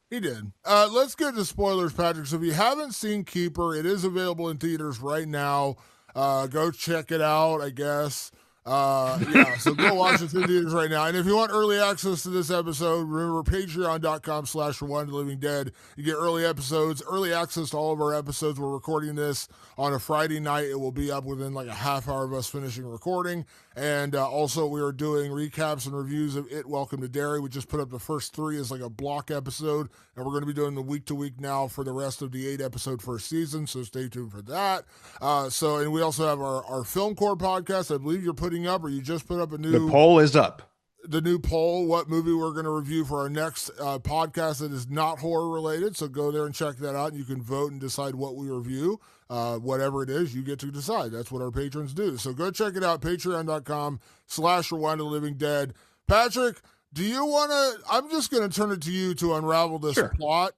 He did. Let's get to spoilers, Patrick. So if you haven't seen Keeper, it is available in theaters right now. Go check it out, I guess. Yeah, so go watch it through theaters right now. And if you want early access to this episode, remember patreon.com/Rewind the Living Dead. You get early episodes, early access to all of our episodes. We're recording this on a Friday night. It will be up within like a half hour of us finishing recording. And also, we are doing recaps and reviews of It Welcome to Derry. We just put up the first 3 as like a block episode, and we're going to be doing the week to week now for the rest of the 8 episode first season. So stay tuned for that. And we also have our Film Core podcast. I believe you're putting up, or you just put up The poll is up. The new poll, what movie we're going to review for our next podcast that is not horror related. So go there and check that out, and you can vote and decide what we review. Whatever it is, you get to decide. That's what our patrons do. So go check it out, patreon.com/Rewind the Living Dead. Patrick, do you want to, I'm just going to turn it to you to unravel this plot.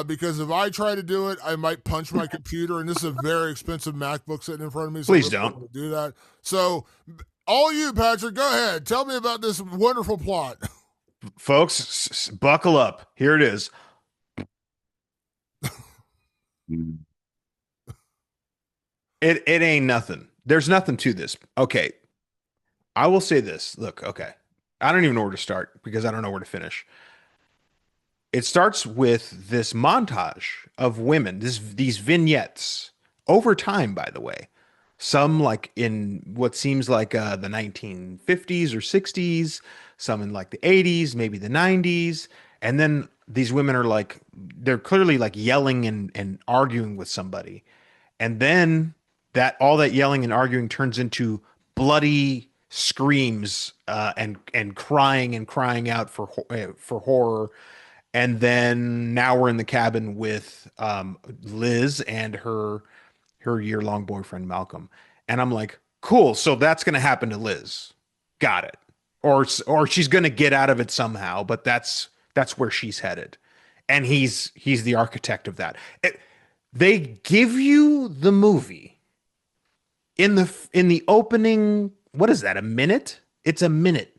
Because if I try to do it, I might punch my computer, and this is a very expensive MacBook sitting in front of me. So please don't do that. So all you, Patrick, go ahead. Tell me about this wonderful plot. Folks, buckle up. Here it is. It ain't nothing. There's nothing to this. Okay. I will say this. Look, okay. I don't even know where to start because I don't know where to finish. It starts with this montage of women, these vignettes over time, by the way. Some like in what seems like the 1950s or 60s, some in like the 80s, maybe the 90s. And then these women are like, they're clearly like yelling and arguing with somebody. And then all that yelling and arguing turns into bloody screams and crying out for horror. And then now we're in the cabin with Liz and her year-long boyfriend Malcolm. And I'm like, cool, so that's going to happen to Liz. Got it. Or she's going to get out of it somehow, but that's where she's headed. And he's the architect of that. They give you the movie in the opening, what is that, a minute? It's a minute.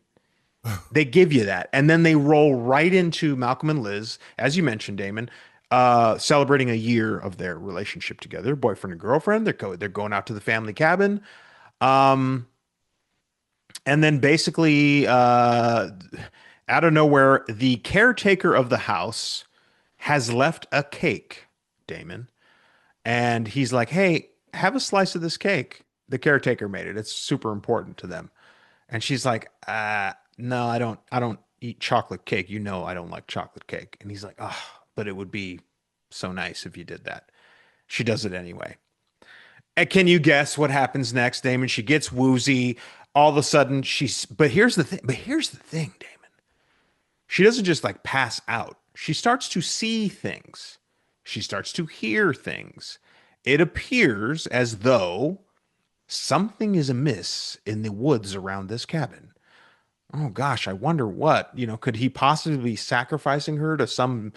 They give you that. And then they roll right into Malcolm and Liz, as you mentioned, Damon, celebrating a year of their relationship together, boyfriend and girlfriend. They're going out to the family cabin. And then basically, out of nowhere, the caretaker of the house has left a cake, Damon. And he's like, hey, have a slice of this cake. The caretaker made it. It's super important to them. And she's like, no, I don't eat chocolate cake. You know, I don't like chocolate cake. And he's like, oh, but it would be so nice if you did that. She does it anyway. And can you guess what happens next, Damon? She gets woozy. All of a sudden but here's the thing, Damon. She doesn't just like pass out. She starts to see things. She starts to hear things. It appears as though something is amiss in the woods around this cabin. Oh gosh, I wonder what, could he possibly be sacrificing her to some,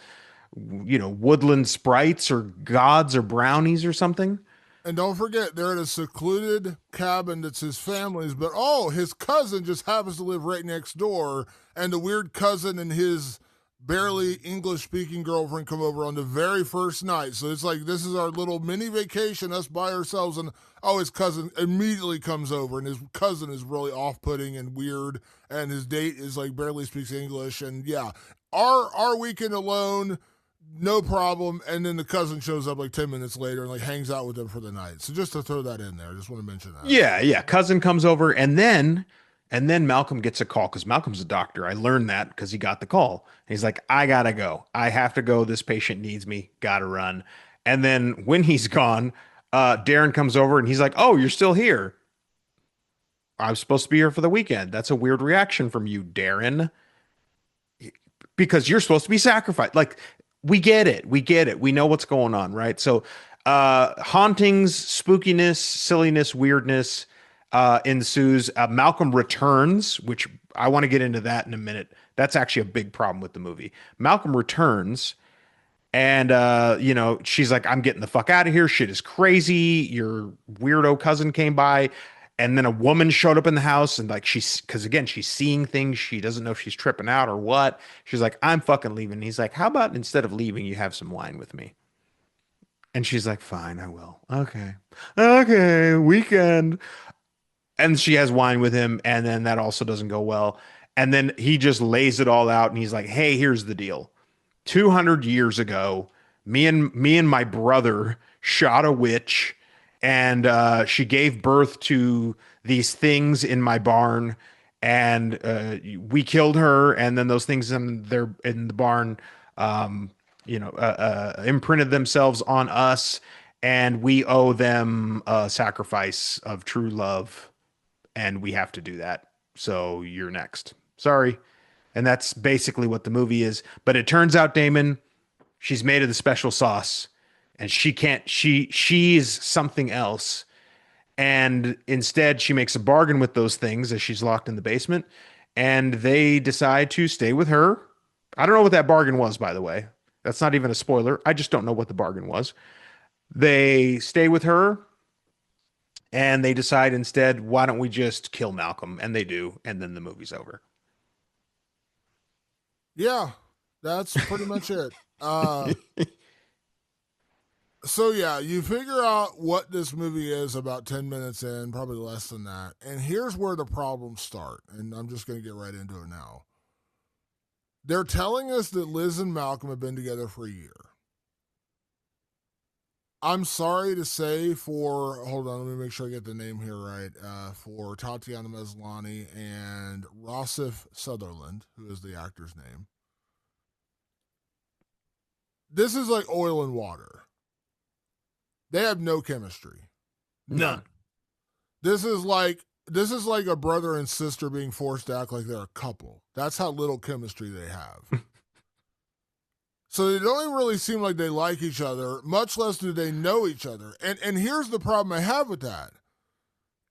woodland sprites or gods or brownies or something? And don't forget, they're in a secluded cabin that's his family's, but his cousin just happens to live right next door, and the weird cousin and his barely English-speaking girlfriend come over on the very first night. So it's like, this is our little mini vacation, us by ourselves, and his cousin immediately comes over, and his cousin is really off-putting and weird, and his date is like barely speaks English, and yeah, our weekend alone, no problem. And then the cousin shows up like 10 minutes later and like hangs out with them for the night. So just to throw that in there, I just want to mention that. Yeah. Cousin comes over, and then Malcolm gets a call because Malcolm's a doctor. I learned that because he got the call. And he's like, I gotta go. I have to go. This patient needs me. Gotta run. And then when he's gone, Darren comes over and he's like, "Oh, you're still here. I was supposed to be here for the weekend." That's a weird reaction from you, Darren, because you're supposed to be sacrificed. Like, we get it. We get it. We know what's going on, right? So, hauntings, spookiness, silliness, weirdness ensues. Malcolm returns, which I want to get into that in a minute. That's actually a big problem with the movie. Malcolm returns, and she's like, "I'm getting the fuck out of here. Shit is crazy. Your weirdo cousin came by." And then a woman showed up in the house, and like because again, she's seeing things. She doesn't know if she's tripping out or what. She's like, "I'm fucking leaving." And he's like, "How about instead of leaving, you have some wine with me?" And she's like, "Fine, I will." Okay. Okay, weekend. And she has wine with him, and then that also doesn't go well. And then he just lays it all out, and he's like, "Hey, here's the deal. 200 years ago, me and my brother shot a witch, and she gave birth to these things in my barn, and we killed her, and then those things in the barn um, imprinted themselves on us, and we owe them a sacrifice of true love, and we have to do that. So you're next. Sorry." And that's basically what the movie is. But it turns out, Damon, she's made of the special sauce, and she's something else. And instead she makes a bargain with those things as she's locked in the basement, and they decide to stay with her. I don't know what that bargain was, by the way. That's not even a spoiler. I just don't know what the bargain was. They stay with her, and they decide instead, why don't we just kill Malcolm? And they do, and then the movie's over. Yeah, that's pretty much it. So yeah, you figure out what this movie is about 10 minutes in, probably less than that. And here's where the problems start. And I'm just going to get right into it now. They're telling us that Liz and Malcolm have been together for a year. I'm sorry to say hold on, let me make sure I get the name here right. For Tatiana Maslany and Rossif Sutherland, who is the actor's name. This is like oil and water. They have no chemistry. None. This is like a brother and sister being forced to act like they're a couple. That's how little chemistry they have. So they don't even really seem like they like each other, much less do they know each other. And here's the problem I have with that.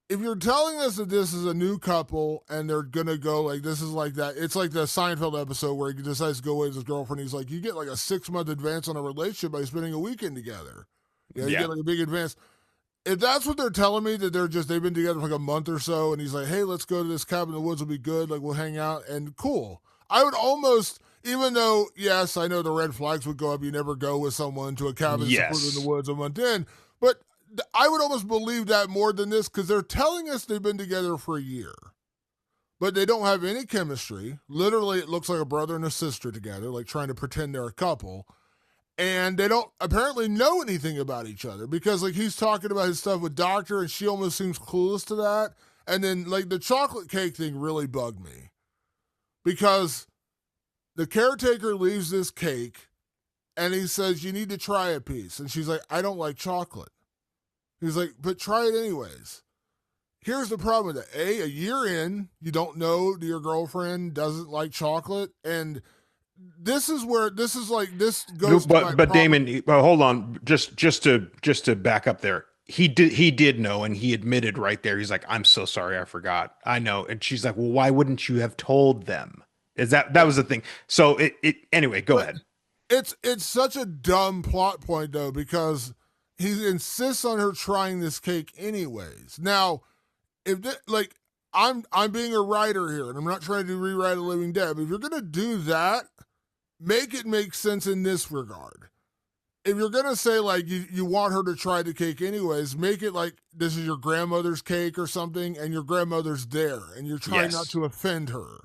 If you're telling us that this is a new couple and they're gonna go like this is like that, it's like the Seinfeld episode where he decides to go away with his girlfriend. He's like, you get like a 6-month advance on a relationship by spending a weekend together. You get like a big advance. If that's what they're telling me, that they've been together for like a month or so, and he's like, hey, let's go to this cabin in the woods, will be good, like we'll hang out and cool. I would almost, even though, yes, I know the red flags would go up, you never go with someone to a cabin secluded in the woods a month in, but I would almost believe that more than this, because they're telling us they've been together for a year, but they don't have any chemistry. Literally, it looks like a brother and a sister together, like trying to pretend they're a couple. And they don't apparently know anything about each other, because like he's talking about his stuff with Doctor and she almost seems clueless to that. And then like the chocolate cake thing really bugged me, because the caretaker leaves this cake and he says, you need to try a piece. And she's like, I don't like chocolate. He's like, but try it anyways. Here's the problem with that. A year in, you don't know your girlfriend doesn't like chocolate. And this is goes but Damon, well, hold on, just to back up there. He did know, and he admitted right there. He's like, I'm so sorry, I forgot. I know. And she's like, well, why wouldn't you have told them? Is that was the thing. So it anyway, go ahead. It's such a dumb plot point though, because he insists on her trying this cake anyways. Now, I'm being a writer here, and I'm not trying to rewrite A Living Dead, but if you're gonna do that, make it make sense in this regard. If you're going to say, like, you want her to try the cake anyways, make it like this is your grandmother's cake or something, and your grandmother's there, and you're trying not to offend her.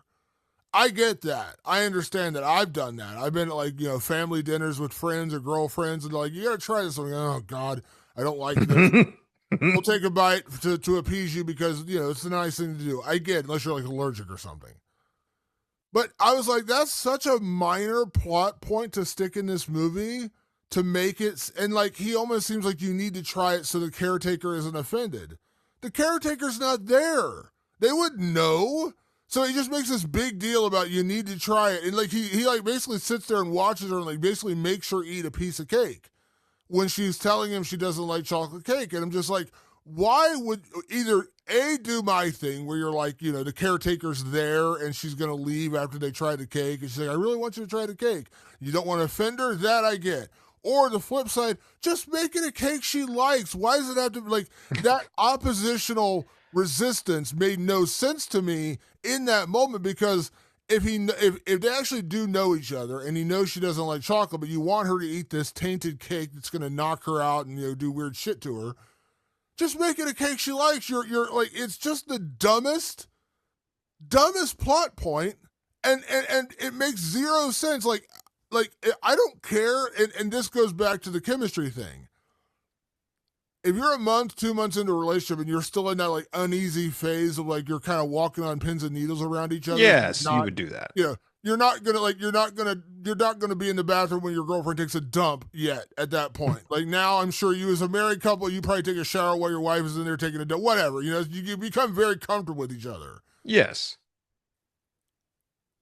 I get that. I understand that. I've done that. I've been at, like, family dinners with friends or girlfriends, and like, you got to try this. I'm like, oh, God, I don't like this. We'll take a bite to appease you because, it's a nice thing to do. I get it, unless you're, like, allergic or something. But I was like, that's such a minor plot point to stick in this movie to make it, and like he almost seems like you need to try it so the caretaker isn't offended. The caretaker's not there. They wouldn't know. So he just makes this big deal about you need to try it. And like he like basically sits there and watches her and like basically makes her eat a piece of cake when she's telling him she doesn't like chocolate cake. And I'm just like, why would either A, do my thing where you're like, you know, the caretaker's there and she's going to leave after they try the cake. And she's like, I really want you to try the cake. You don't want to offend her? That I get. Or the flip side, just make it a cake she likes. Why does it have to be like that oppositional resistance made no sense to me in that moment because if they actually do know each other and he knows she doesn't like chocolate, but you want her to eat this tainted cake that's going to knock her out and do weird shit to her, just make it a cake she likes. You're like it's just the dumbest plot point, and it makes zero sense. Like I don't care, and this goes back to the chemistry thing. If you're a month, 2 months into a relationship and you're still in that like uneasy phase of like you're kind of walking on pins and needles around each other, Yes, you not, would do that. you know, you're not gonna be in the bathroom when your girlfriend takes a dump yet at that point. Like now I'm sure you as a married couple, you probably take a shower while your wife is in there taking a dump, whatever. You become very comfortable with each other. Yes.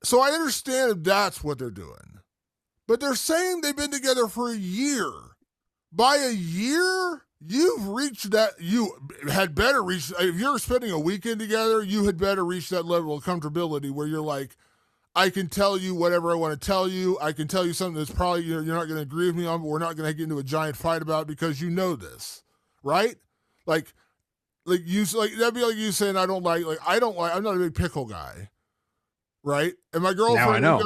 So I understand if that's what they're doing. But they're saying they've been together for a year. By a year, you've reached that. You had better reach. If you're spending a weekend together, you had better reach that level of comfortability where you're like, I can tell you whatever I want to tell you. I can tell you something that's probably you're not going to agree with me on, but we're not going to get into a giant fight about it because you know this, right? Like you like that'd be like you saying I don't like I'm not a big pickle guy. Right, and my Now I girlfriend, know.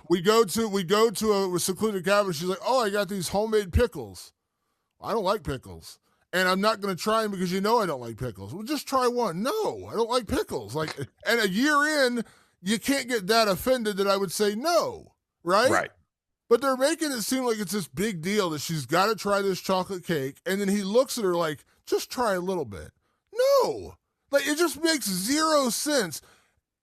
we go to a secluded cabin. She's like, "Oh, I got these homemade pickles. I don't like pickles, and I'm not going to try them because you know I don't like pickles. Well, just try one. No, I don't like pickles. Like, and a year in, you can't get that offended that I would say no, right? Right. But they're making it seem like it's this big deal that she's got to try this chocolate cake, and then he looks at her like, just try a little bit. No, like it just makes zero sense.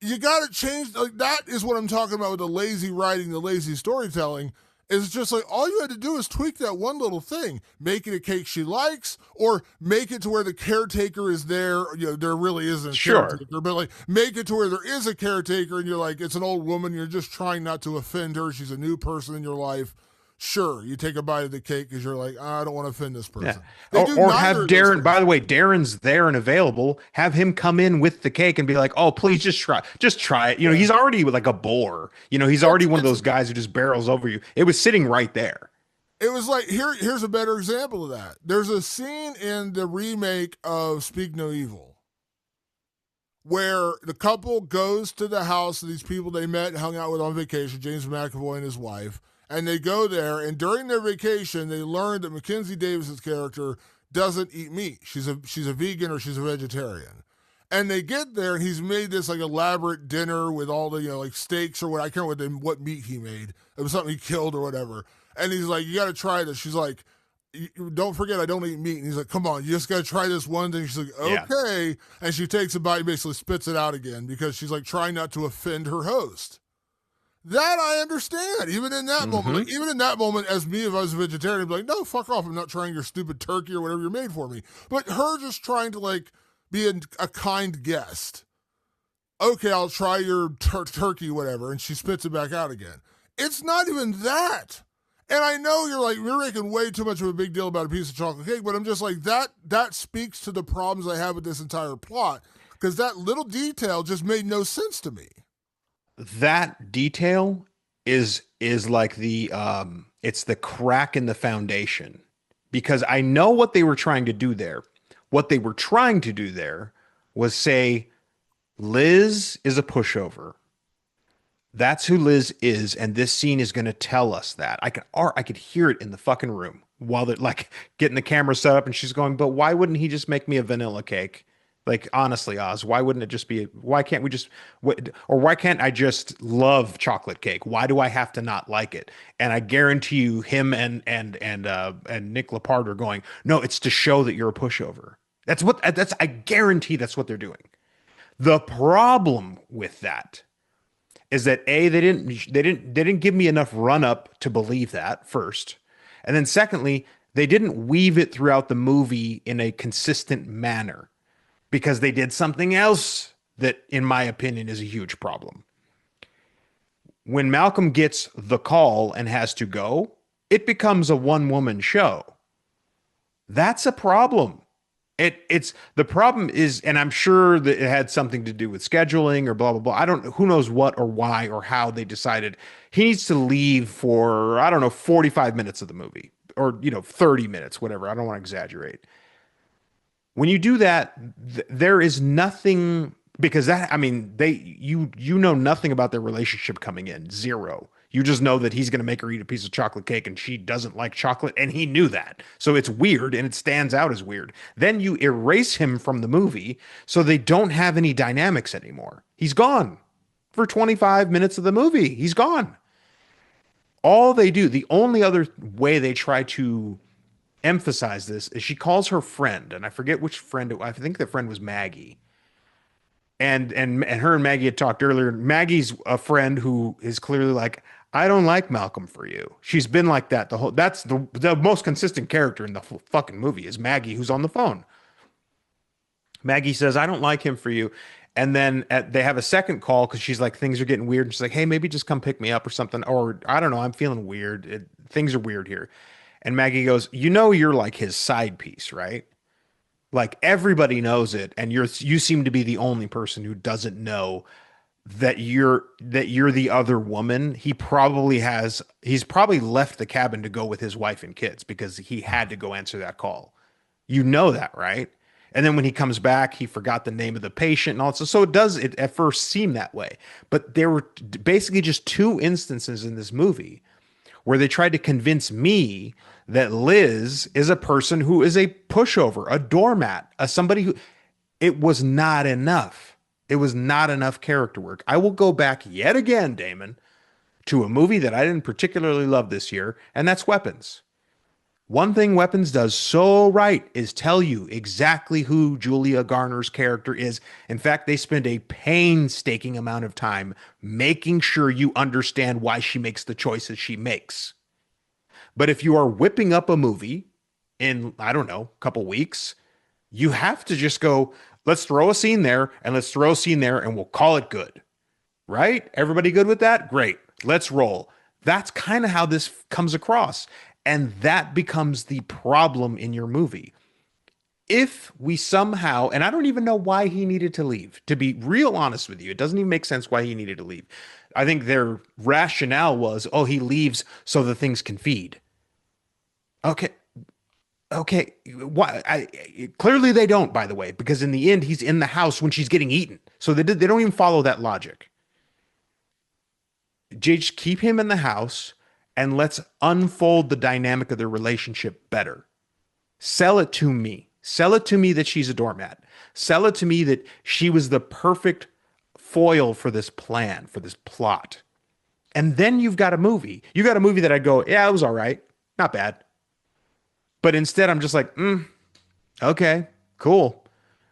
You got to change. Like that is what I'm talking about with the lazy writing, the lazy storytelling. It's just like all you had to do is tweak that one little thing, make it a cake she likes, or make it to where the caretaker is there. There really isn't a Sure. caretaker, but like make it to where there is a caretaker, and you're like, it's an old woman. You're just trying not to offend her. She's a new person in your life. Sure, you take a bite of the cake because you're like, I don't want to offend this person. Yeah. Or have neither of those Darren, things. by the way, Darren's there and available. Have him come in with the cake and be like, oh, please just try it. Yeah. He's already like a bore. He's already one of those guys who just barrels over you. It was sitting right there. It was like here's a better example of that. There's a scene in the remake of Speak No Evil where the couple goes to the house of these people they met and hung out with on vacation, James McAvoy and his wife, and they go there, and during their vacation, they learn that Mackenzie Davis's character doesn't eat meat. She's a vegan or she's a vegetarian. And they get there, and he's made this like elaborate dinner with all the like steaks or what I can't remember what meat he made. It was something he killed or whatever. And he's like, you got to try this. She's like, don't forget, I don't eat meat. And he's like, come on, you just got to try this one thing. She's like, okay. Yeah. And she takes a bite and basically spits it out again because she's like trying not to offend her host. That I understand. Even in that moment, as me, if I was a vegetarian, I'd be like, no, fuck off. I'm not trying your stupid turkey or whatever you made for me. But her just trying to like be a kind guest. Okay, I'll try your turkey, whatever. And she spits it back out again. It's not even that. And I know you're making way too much of a big deal about a piece of chocolate cake, but I'm just like, that speaks to the problems I have with this entire plot. Because that little detail just made no sense to me. That detail is like it's the crack in the foundation, because I know what they were trying to do there. What they were trying to do there was say Liz is a pushover. That's who Liz is, and this scene is going to tell us that. I could hear it in the fucking room while they're like getting the camera set up, and she's going, "But why wouldn't he just make me a vanilla cake?" Like, honestly, Oz, why wouldn't it just be, why can't we just, or why can't I just love chocolate cake? Why do I have to not like it? And I guarantee you him and Nick Lepard are going, no, it's to show that you're a pushover. I guarantee that's what they're doing. The problem with that is that they didn't give me enough run up to believe that first. And then secondly, they didn't weave it throughout the movie in a consistent manner because they did something else that, in my opinion, is a huge problem. When Malcolm gets the call and has to go, it becomes a one woman show. That's a problem. It's the problem is, and I'm sure that it had something to do with scheduling or blah blah blah. I don't who knows what or why or how they decided he needs to leave for, I don't know, 45 minutes of the movie or 30 minutes, whatever. I don't want to exaggerate. When you do that, there is nothing, because that, I mean, you know nothing about their relationship coming in, zero. You just know that he's going to make her eat a piece of chocolate cake and she doesn't like chocolate, and he knew that. So it's weird and it stands out as weird. Then you erase him from the movie so they don't have any dynamics anymore. He's gone for 25 minutes of the movie. He's gone. All they do, the only other way they try to emphasize this is she calls her friend, and I forget which friend I think the friend was Maggie. And her and Maggie had talked earlier. Maggie's a friend who is clearly like, I don't like Malcolm for you. She's been like that the whole. That's the most consistent character in the fucking movie is Maggie, who's on the phone. Maggie says, I don't like him for you. And then they have a second call because she's like, things are getting weird. And she's like, hey, maybe just come pick me up or something. Or I don't know, I'm feeling weird. Things are weird here. And Maggie goes, you're like his side piece, right? Like everybody knows it, and you seem to be the only person who doesn't know that you're the other woman. He's probably left the cabin to go with his wife and kids because he had to go answer that call. You know that, right? And then when he comes back, he forgot the name of the patient and all that. So it at first seem that way. But there were basically just two instances in this movie where they tried to convince me that Liz is a person who is a pushover, a doormat, somebody who, it was not enough. It was not enough character work. I will go back yet again, Damon, to a movie that I didn't particularly love this year, and that's Weapons. One thing Weapons does so right is tell you exactly who Julia Garner's character is. In fact, they spend a painstaking amount of time making sure you understand why she makes the choices she makes. But if you are whipping up a movie in, I don't know, a couple weeks, you have to just go, let's throw a scene there and let's throw a scene there and we'll call it good. Right? Everybody good with that? Great. Let's roll. That's kind of how this comes across. And that becomes the problem in your movie. If we somehow, and I don't even know why he needed to leave, to be real honest with you, it doesn't even make sense why he needed to leave. I think their rationale was, oh, he leaves so the things can feed. Okay. Okay. Why? Clearly they don't, by the way, because in the end, he's in the house when she's getting eaten. So they don't even follow that logic. Just keep him in the house and let's unfold the dynamic of their relationship better. Sell it to me. Sell it to me that she's a doormat. Sell it to me that she was the perfect foil for this plan, for this plot. And then you've got a movie. You got a movie that I'd go, yeah, it was all right. Not bad. But instead I'm just like, okay, cool.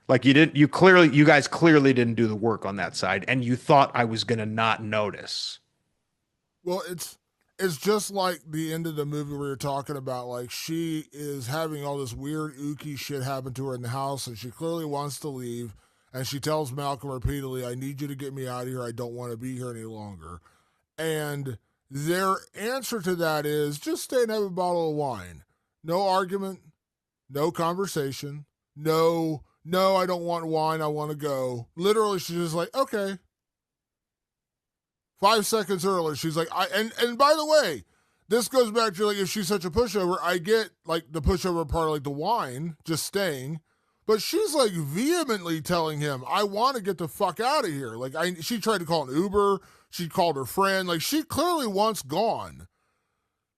Like you guys clearly didn't do the work on that side. And you thought I was going to not notice. Well, it's just like the end of the movie where you're talking about, like, she is having all this weird ooky shit happen to her in the house, and she clearly wants to leave, and she tells Malcolm repeatedly, I need you to get me out of here. I don't want to be here any longer. And their answer to that is just stay and have a bottle of wine. No argument, no conversation, no, I don't want wine, I want to go. Literally, she's just like, okay. 5 seconds earlier, she's like, and by the way, this goes back to, like, if she's such a pushover, I get, like, the pushover part, like the wine, just staying, but she's, like, vehemently telling him, I want to get the fuck out of here. Like, she tried to call an Uber, she called her friend, like, she clearly wants gone.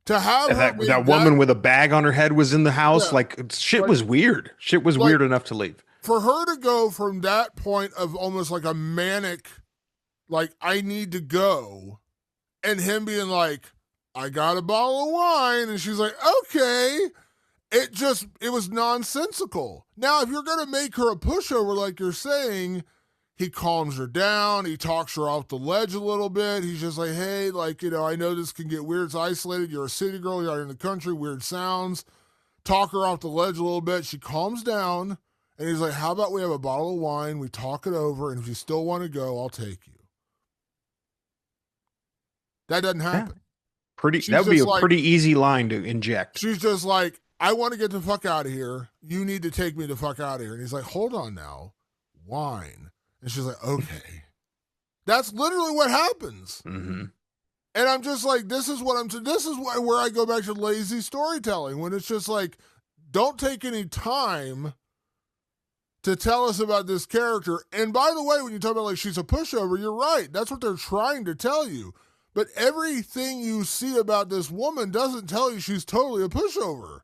To have that woman with a bag on her head was in the house, yeah, like, shit was weird. Shit was weird enough to leave. For her to go from that point of almost like a manic, like, I need to go, and him being like, I got a bottle of wine, and she's like, okay, it was nonsensical. Now, if you're going to make her a pushover like you're saying, He calms her down. He talks her off the ledge a little bit. He's just like, hey, like, I know this can get weird. It's isolated. You're a city girl. You're in the country. Weird sounds. Talk her off the ledge a little bit. She calms down. And he's like, how about we have a bottle of wine? We talk it over. And if you still want to go, I'll take you. That doesn't Yeah. happen. That would be a pretty easy line to inject. She's just like, I want to get the fuck out of here. You need to take me the fuck out of here. And he's like, hold on now. Wine. And she's like, okay. That's literally what happens. Mm-hmm. And I'm just like, this is where I go back to lazy storytelling, when it's just like, don't take any time to tell us about this character. And by the way, when you talk about like she's a pushover, you're right. That's what they're trying to tell you. But everything you see about this woman doesn't tell you she's totally a pushover.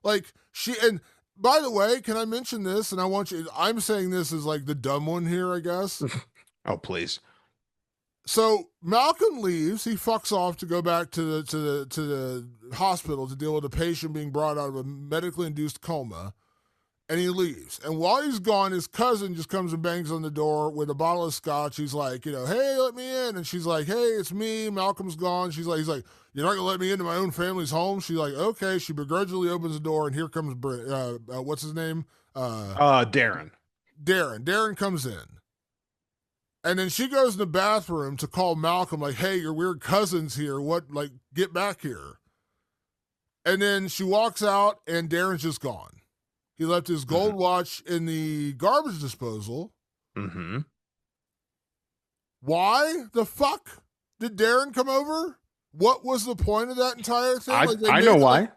Like and by the way, can I mention this? And I'm saying this as like the dumb one here, I guess. Oh, please. So Malcolm leaves. He fucks off to go back to the hospital to deal with a patient being brought out of a medically induced coma. And he leaves. And while he's gone, his cousin just comes and bangs on the door with a bottle of scotch. He's like, hey, let me in. And she's like, hey, it's me. Malcolm's gone. He's like, you're not going to let me into my own family's home? She's like, okay. She begrudgingly opens the door, and here comes, what's his name? Darren. Darren comes in. And then she goes in the bathroom to call Malcolm, like, hey, your weird cousin's here. Get back here. And then she walks out, and Darren's just gone. He left his gold watch in the garbage disposal. Mm-hmm. Why the fuck did Darren come over? What was the point of that entire thing? I know why.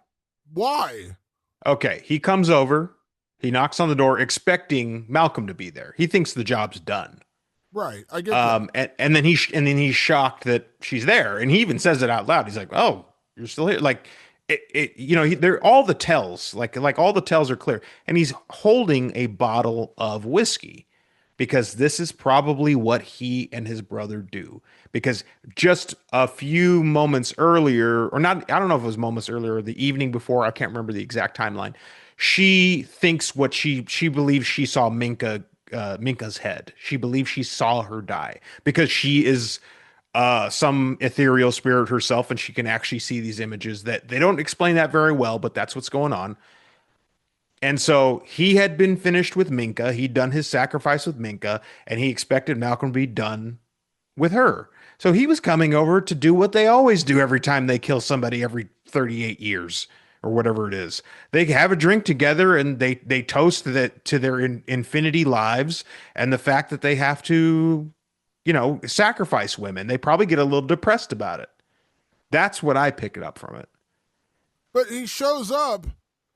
Why? Okay, he comes over. He knocks on the door expecting Malcolm to be there. He thinks the job's done. Right, I get that. And then he's shocked that she's there, and he even says it out loud. He's like, "Oh, you're still here?" Like, they're all the tells, like all the tells are clear, and he's holding a bottle of whiskey because this is probably what he and his brother do. Because just a few moments earlier, or not, I don't know if it was moments earlier or the evening before, I can't remember the exact timeline. She thinks what she believes she saw Minka's head. She believes she saw her die because she is some ethereal spirit herself, and she can actually see these images. That they don't explain that very well, but that's what's going on. And so he had been finished with Minka. He'd done his sacrifice with Minka, and he expected Malcolm to be done with her. So he was coming over to do what they always do every time they kill somebody every 38 years or whatever it is. They have a drink together, and they toast that to their infinity lives and the fact that they have to, sacrifice women. They probably get a little depressed about it. That's what I pick it up from it. But he shows up,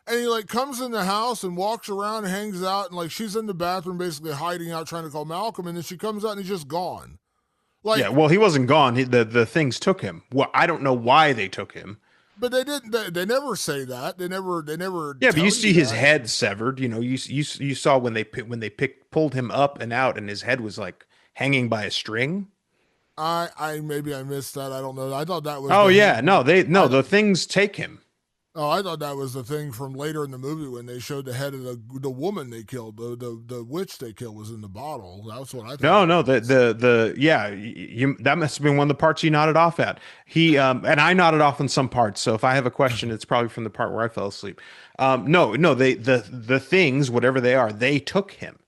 and he comes in the house and walks around and hangs out, and she's in the bathroom basically hiding out trying to call Malcolm, and then she comes out and he's just gone. Yeah, well, he wasn't gone. The things took him. Well, I don't know why they took him. But they didn't. They never say that. They never. Yeah, but you see his head severed. You saw when they pulled him up and out, and his head was hanging by a string. I maybe I missed that. I don't know. I thought that was. Oh yeah, the things take him. Oh, I thought that was the thing from later in the movie when they showed the head of the woman they killed, the witch they killed was in the bottle. That's what I thought. No, that must have been one of the parts you nodded off at. And I nodded off on some parts. So if I have a question, it's probably from the part where I fell asleep. The things, whatever they are, they took him.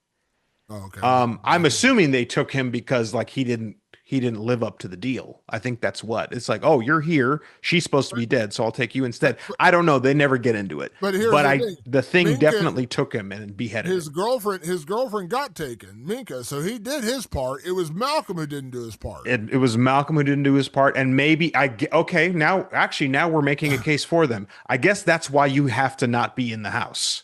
Oh, okay. I'm assuming they took him because he didn't live up to the deal. I think that's what it's like. Oh, you're here. She's supposed to be dead, so I'll take you instead. I don't know. They never get into it. But the thing Minka, definitely took him and beheaded his him. His girlfriend got taken, Minka. So he did his part. It was Malcolm who didn't do his part. It was Malcolm who didn't do his part, and maybe now we're making a case for them. I guess that's why you have to not be in the house.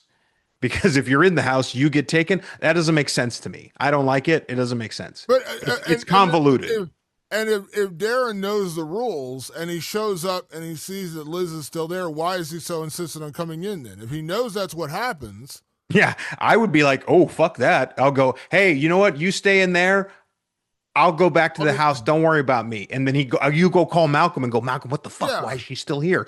Because if you're in the house, you get taken. That doesn't make sense to me. I don't like it. It doesn't make sense. But it's convoluted. If Darren knows the rules and he shows up and he sees that Liz is still there, why is he so insistent on coming in then? If he knows that's what happens. Yeah, I would be like, oh, fuck that. I'll go, hey, you know what? You stay in there. I'll go back to the house. Don't worry about me. And then you go call Malcolm and go, Malcolm, what the fuck? Yeah. Why is she still here?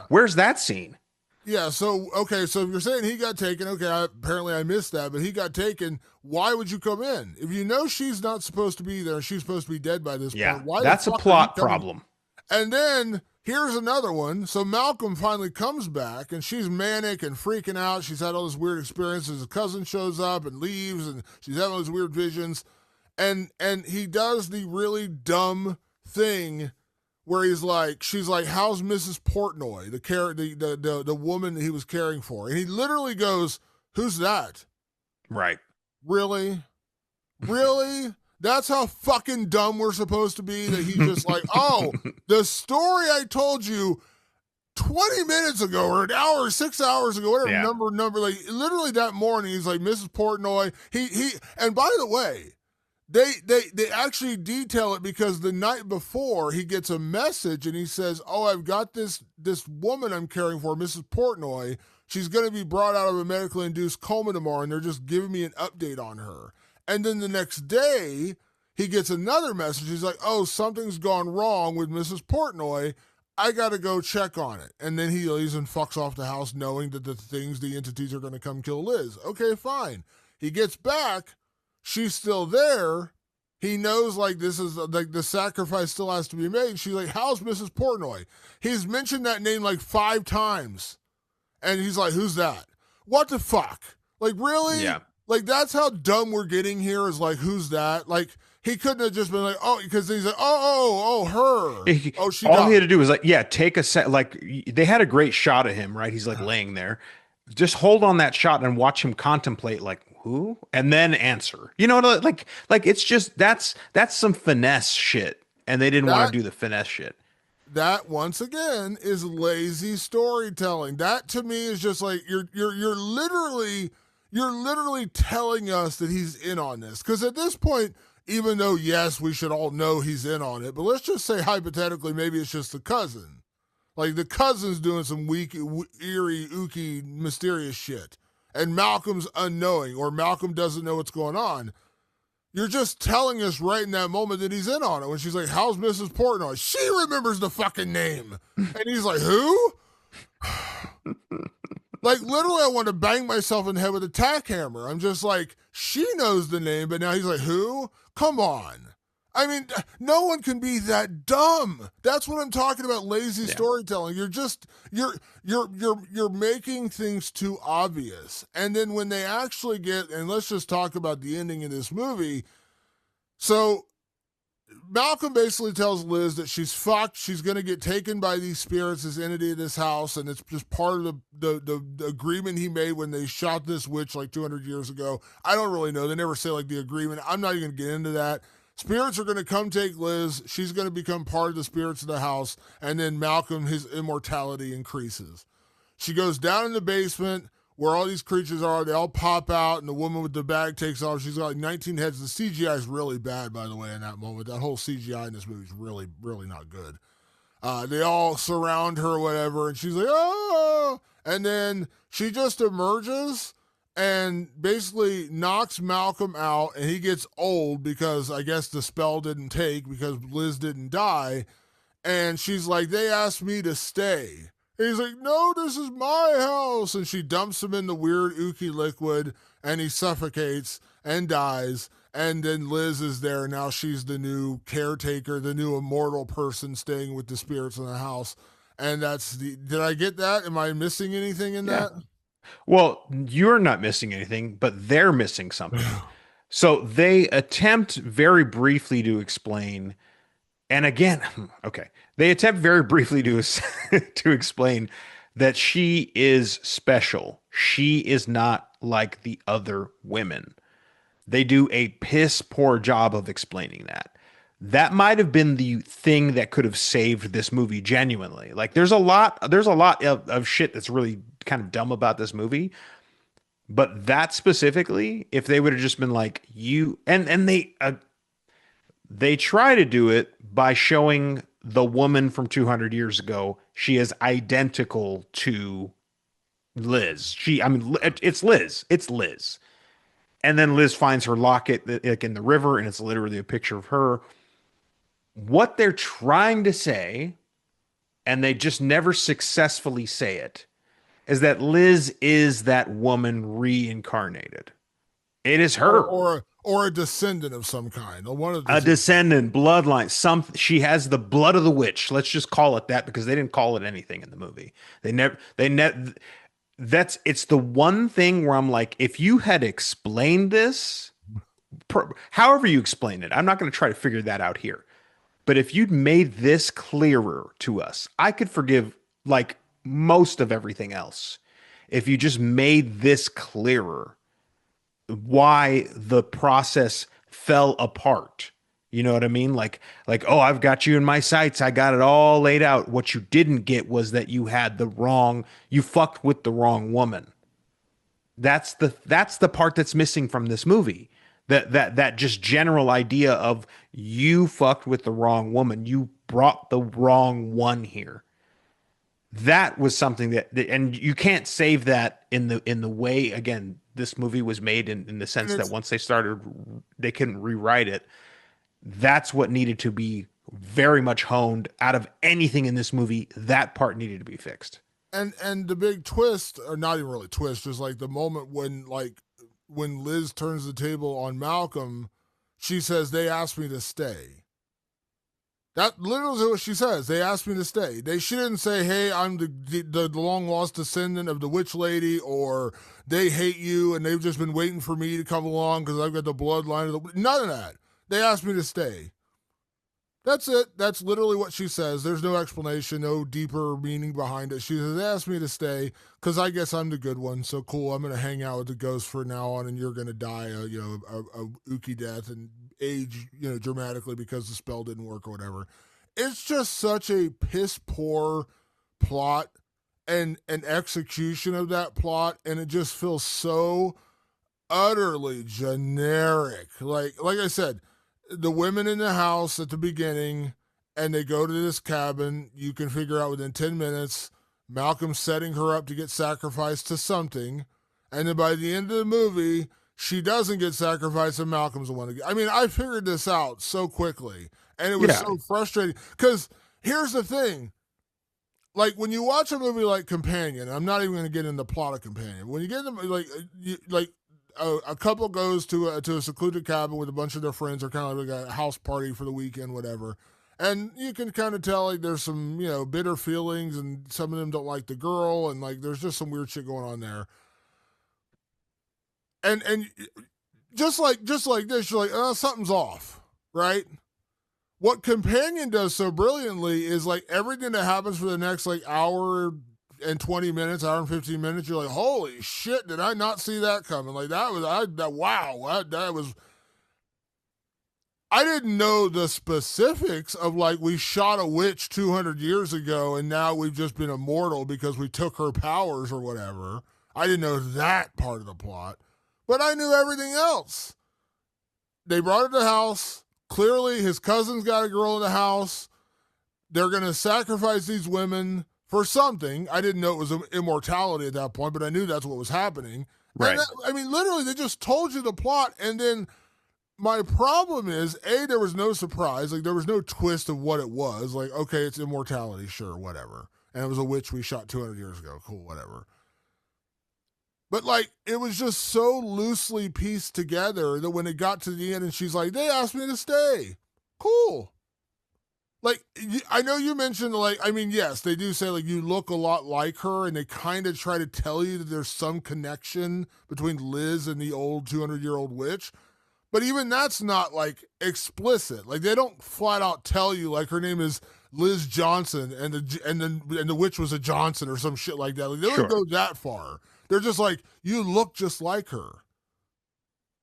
Where's that scene? Yeah, so okay, so if you're saying he got taken, okay, apparently I missed that, but he got taken. Why would you come in if you know she's not supposed to be there? She's supposed to be dead by this Yeah, point. Why the that's a fuck are you plot coming? problem. And then here's another one. So Malcolm finally comes back, and she's manic and freaking out. She's had all this weird experiences. His cousin shows up and leaves, and she's having all these weird visions. And he does the really dumb thing where he's like, she's like, "How's Mrs. Portnoy, the woman he was caring for?" And he literally goes, "Who's that? Right. Really, really?" That's how fucking dumb we're supposed to be. That he's just like, "Oh, the story I told you 20 minutes ago, or an hour, or 6 hours ago, whatever Yeah. number, like literally that morning." He's like, "Mrs. Portnoy." And by the way, they actually detail it because the night before he gets a message and he says, "Oh, I've got this woman I'm caring for, Mrs. Portnoy. She's going to be brought out of a medically induced coma tomorrow, and they're just giving me an update on her." And then the next day, he gets another message. He's like, "Oh, something's gone wrong with Mrs. Portnoy. I got to go check on it." And then he leaves and fucks off the house knowing that the entities are going to come kill Liz. Okay, fine. He gets back. She's still there. He knows like this is like the sacrifice still has to be made. She's like, "How's Mrs. Portnoy?" He's mentioned that name like 5 times. And he's like, "Who's that?" What the fuck? Like, really? Yeah. Like, that's how dumb we're getting here is like, "Who's that?" Like, he couldn't have just been like, "Oh," because he's like, her. Oh, she All he died. had to do was like, yeah, take a set. Like they had a great shot of him, right? He's like laying there. Just hold on that shot and watch him contemplate, like who, and then answer. You know, like it's just that's some finesse shit, and they didn't want That to do the finesse shit. that once again is lazy storytelling. That to me is just like you're literally telling us that he's in on this. Because at this point, even though yes, we should all know he's in on it, but let's just say hypothetically, maybe it's just the cousin. Like the cousin's doing some weak, eerie, ooky, mysterious shit, and Malcolm's unknowing, or Malcolm doesn't know what's going on. You're just telling us right in that moment that he's in on it when she's like, "How's Mrs. Portnoy?" She remembers the fucking name. And he's like, "Who?" Like, literally, I want to bang myself in the head with a tack hammer. I'm just like, she knows the name, but now he's like, "Who?" Come on. I mean, no one can be that dumb. That's what I'm talking about. Lazy Yeah. storytelling. You're making things too obvious. And then when they actually get, and let's just talk about the ending of this movie. So Malcolm basically tells Liz that she's fucked. She's going to get taken by these spirits, this entity of this house, and it's just part of the agreement he made when they shot this witch like 200 years ago. I don't really know. They never say like the agreement. I'm not even going to get into that. Spirits are going to come take Liz. She's going to become part of the spirits of the house, and then Malcolm, his immortality increases. She goes down in the basement where all these creatures are. They all pop out, and the woman with the bag takes off. She's got like 19 heads. The CGI is really bad, by the way, in that moment. That whole CGI in this movie is really, really not good. They all surround her, or whatever, and she's like, "Oh!" And then she just emerges and basically knocks Malcolm out, and he gets old because I guess the spell didn't take because Liz didn't die. And she's like, "They asked me to stay." And he's like, "No, this is my house." And she dumps him in the weird ooky liquid, and he suffocates and dies. And then Liz is there. Now she's the new caretaker, the new immortal person staying with the spirits in the house. And did I get that? Am I missing anything in Yeah. that? Well, you're not missing anything, but they're missing something. So they attempt very briefly to explain, and again, okay, they attempt very briefly to to explain that she is special. She is not like the other women. They do a piss poor job of explaining that. That might have been the thing that could have saved this movie genuinely. Like there's a lot of shit that's really kind of dumb about this movie, but that specifically, if they would have just been like you and they try to do it by showing the woman from 200 years ago, she is identical to Liz. I mean, it's Liz. It's Liz. And then Liz finds her locket like in the river, and it's literally a picture of her. What they're trying to say, and they just never successfully say it, is that Liz is that woman reincarnated. It is her. Or a descendant of some kind, or one of the A two. descendant, bloodline. She has the blood of the witch. Let's just call it that because they didn't call it anything in the movie. They never. It's the one thing where I'm like, if you had explained this, however you explain it, I'm not going to try to figure that out here. But if you'd made this clearer to us, I could forgive like most of everything else. If you just made this clearer, why the process fell apart. You know what I mean? Oh, I've got you in my sights. I got it all laid out. What you didn't get was that you fucked with the wrong woman. That's the part that's missing from this movie. That just general idea of you fucked with the wrong woman. You brought the wrong one here. That was something and you can't save that in the way again this movie was made in the And sense that it's once they couldn't rewrite it. That's what needed to be very much honed out of anything in this movie. That part needed to be fixed. and the big twist, or not even really twist, just like the moment when Liz turns the table on Malcolm, she says they asked me to stay. That literally is what she says. They asked me to stay. She didn't say, "Hey, I'm the long lost descendant of the witch lady," or "They hate you and they've just been waiting for me to come along because I've got the bloodline of the." None of that. They asked me to stay. That's it. That's literally what she says. There's no explanation, no deeper meaning behind it. She says, they asked me to stay because I guess I'm the good one. So cool. I'm going to hang out with the ghost from now on, and you're going to die a ookie death and age, dramatically because the spell didn't work or whatever. It's just such a piss poor plot and an execution of that plot, and it just feels so utterly generic. Like I said, the women in the house at the beginning, and they go to this cabin. You can figure out within 10 minutes, Malcolm's setting her up to get sacrificed to something. And then by the end of the movie, she doesn't get sacrificed and Malcolm's the one to get. I mean, I figured this out so quickly. And it was Yeah. so frustrating. Because here's the thing. Like, when you watch a movie like Companion, I'm not even going to get into the plot of Companion. When you get into, a couple goes to a secluded cabin with a bunch of their friends, or kind of like a house party for the weekend, whatever. And you can kind of tell like there's some bitter feelings, and some of them don't like the girl, and like there's just some weird shit going on there. And just like this, you're like, something's off, right? What Companion does so brilliantly is like everything that happens for the next like hour and 20 minutes, hour and 15 minutes, you're like, holy shit, did I not see that coming? Like that was, I didn't know the specifics of like, we shot a witch 200 years ago and now we've just been immortal because we took her powers or whatever. I didn't know that part of the plot, but I knew everything else. They brought her to the house. Clearly his cousin's got a girl in the house. They're going to sacrifice these women for something. I didn't know it was immortality at that point, but I knew that's what was happening. Right. Literally, they just told you the plot, and then my problem is, there was no surprise. Like, there was no twist of what it was. Like, okay, it's immortality, sure, whatever. And it was a witch we shot 200 years ago. Cool, whatever. But, like, it was just so loosely pieced together that when it got to the end and she's like, they asked me to stay. Cool. Like, I know you mentioned, yes, they do say, like, you look a lot like her, and they kind of try to tell you that there's some connection between Liz and the old 200-year-old witch. But even that's not, like, explicit. Like, they don't flat out tell you, like, her name is Liz Johnson, and the witch was a Johnson or some shit like that. Like, they don't go that far. They're just like, you look just like her.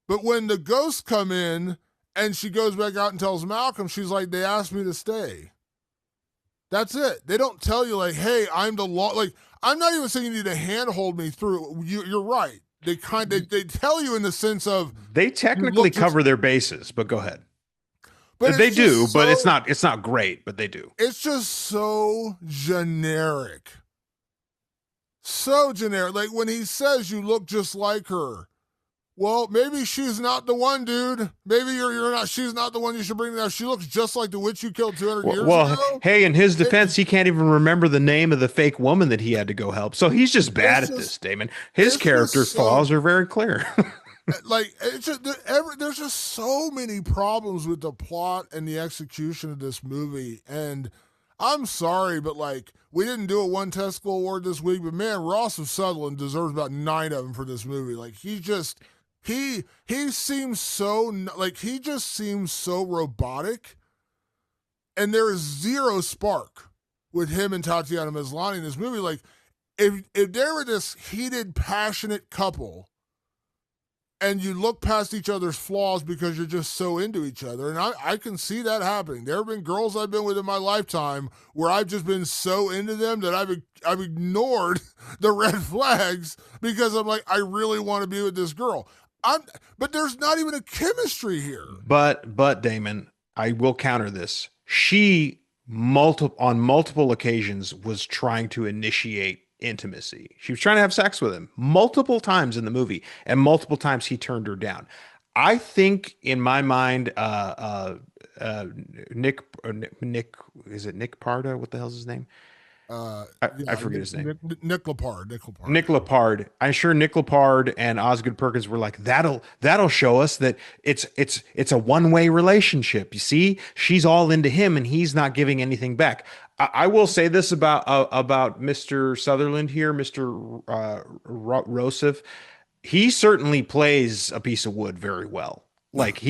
But when the ghosts come in, and she goes back out and tells Malcolm, she's like, they asked me to stay. That's it. They don't tell you, like, hey, I'm the law. Like, I'm not even saying you need to handhold me through. You're right. They tell you in the sense of they technically cover their bases, but go ahead. But they do, but it's not great, but they do. It's just so generic. So generic. Like when he says you look just like her. Well, maybe she's not the one, dude. Maybe you're not. She's not the one you should bring down. She looks just like the witch you killed 200 years Well, ago. hey, in his It, defense, he can't even remember the name of the fake woman that he had to go help. So he's just bad it's at this, just, Damon. His it's character's just so flaws are very clear. like it's just there's just so many problems with the plot and the execution of this movie. And I'm sorry, but like we didn't do a one testicle award this week, but man, Ross of Sutherland deserves about 9 of them for this movie. Like he seems so like he just seems so robotic, and there is zero spark with him and Tatiana Maslany in this movie. Like if they were this heated, passionate couple and you look past each other's flaws because you're just so into each other. And I can see that happening. There have been girls I've been with in my lifetime where I've just been so into them that I've ignored the red flags because I'm like, I really want to be with this girl. But there's not even a chemistry here. But Damon, I will counter this. She on multiple occasions was trying to initiate intimacy. She was trying to have sex with him multiple times in the movie, and multiple times he turned her down. I think in my mind, Nick, is it Nick Parda? What the hell's his name? I forget his name. Nick Lepard. Nick Lepard. Nick Lepard. I'm sure Nick Lepard and Osgood Perkins were like, that'll show us that it's a one-way relationship. You see, she's all into him and he's not giving anything back. I will say this about Mr. Sutherland here, Mr. Rosef. He certainly plays a piece of wood very well. Like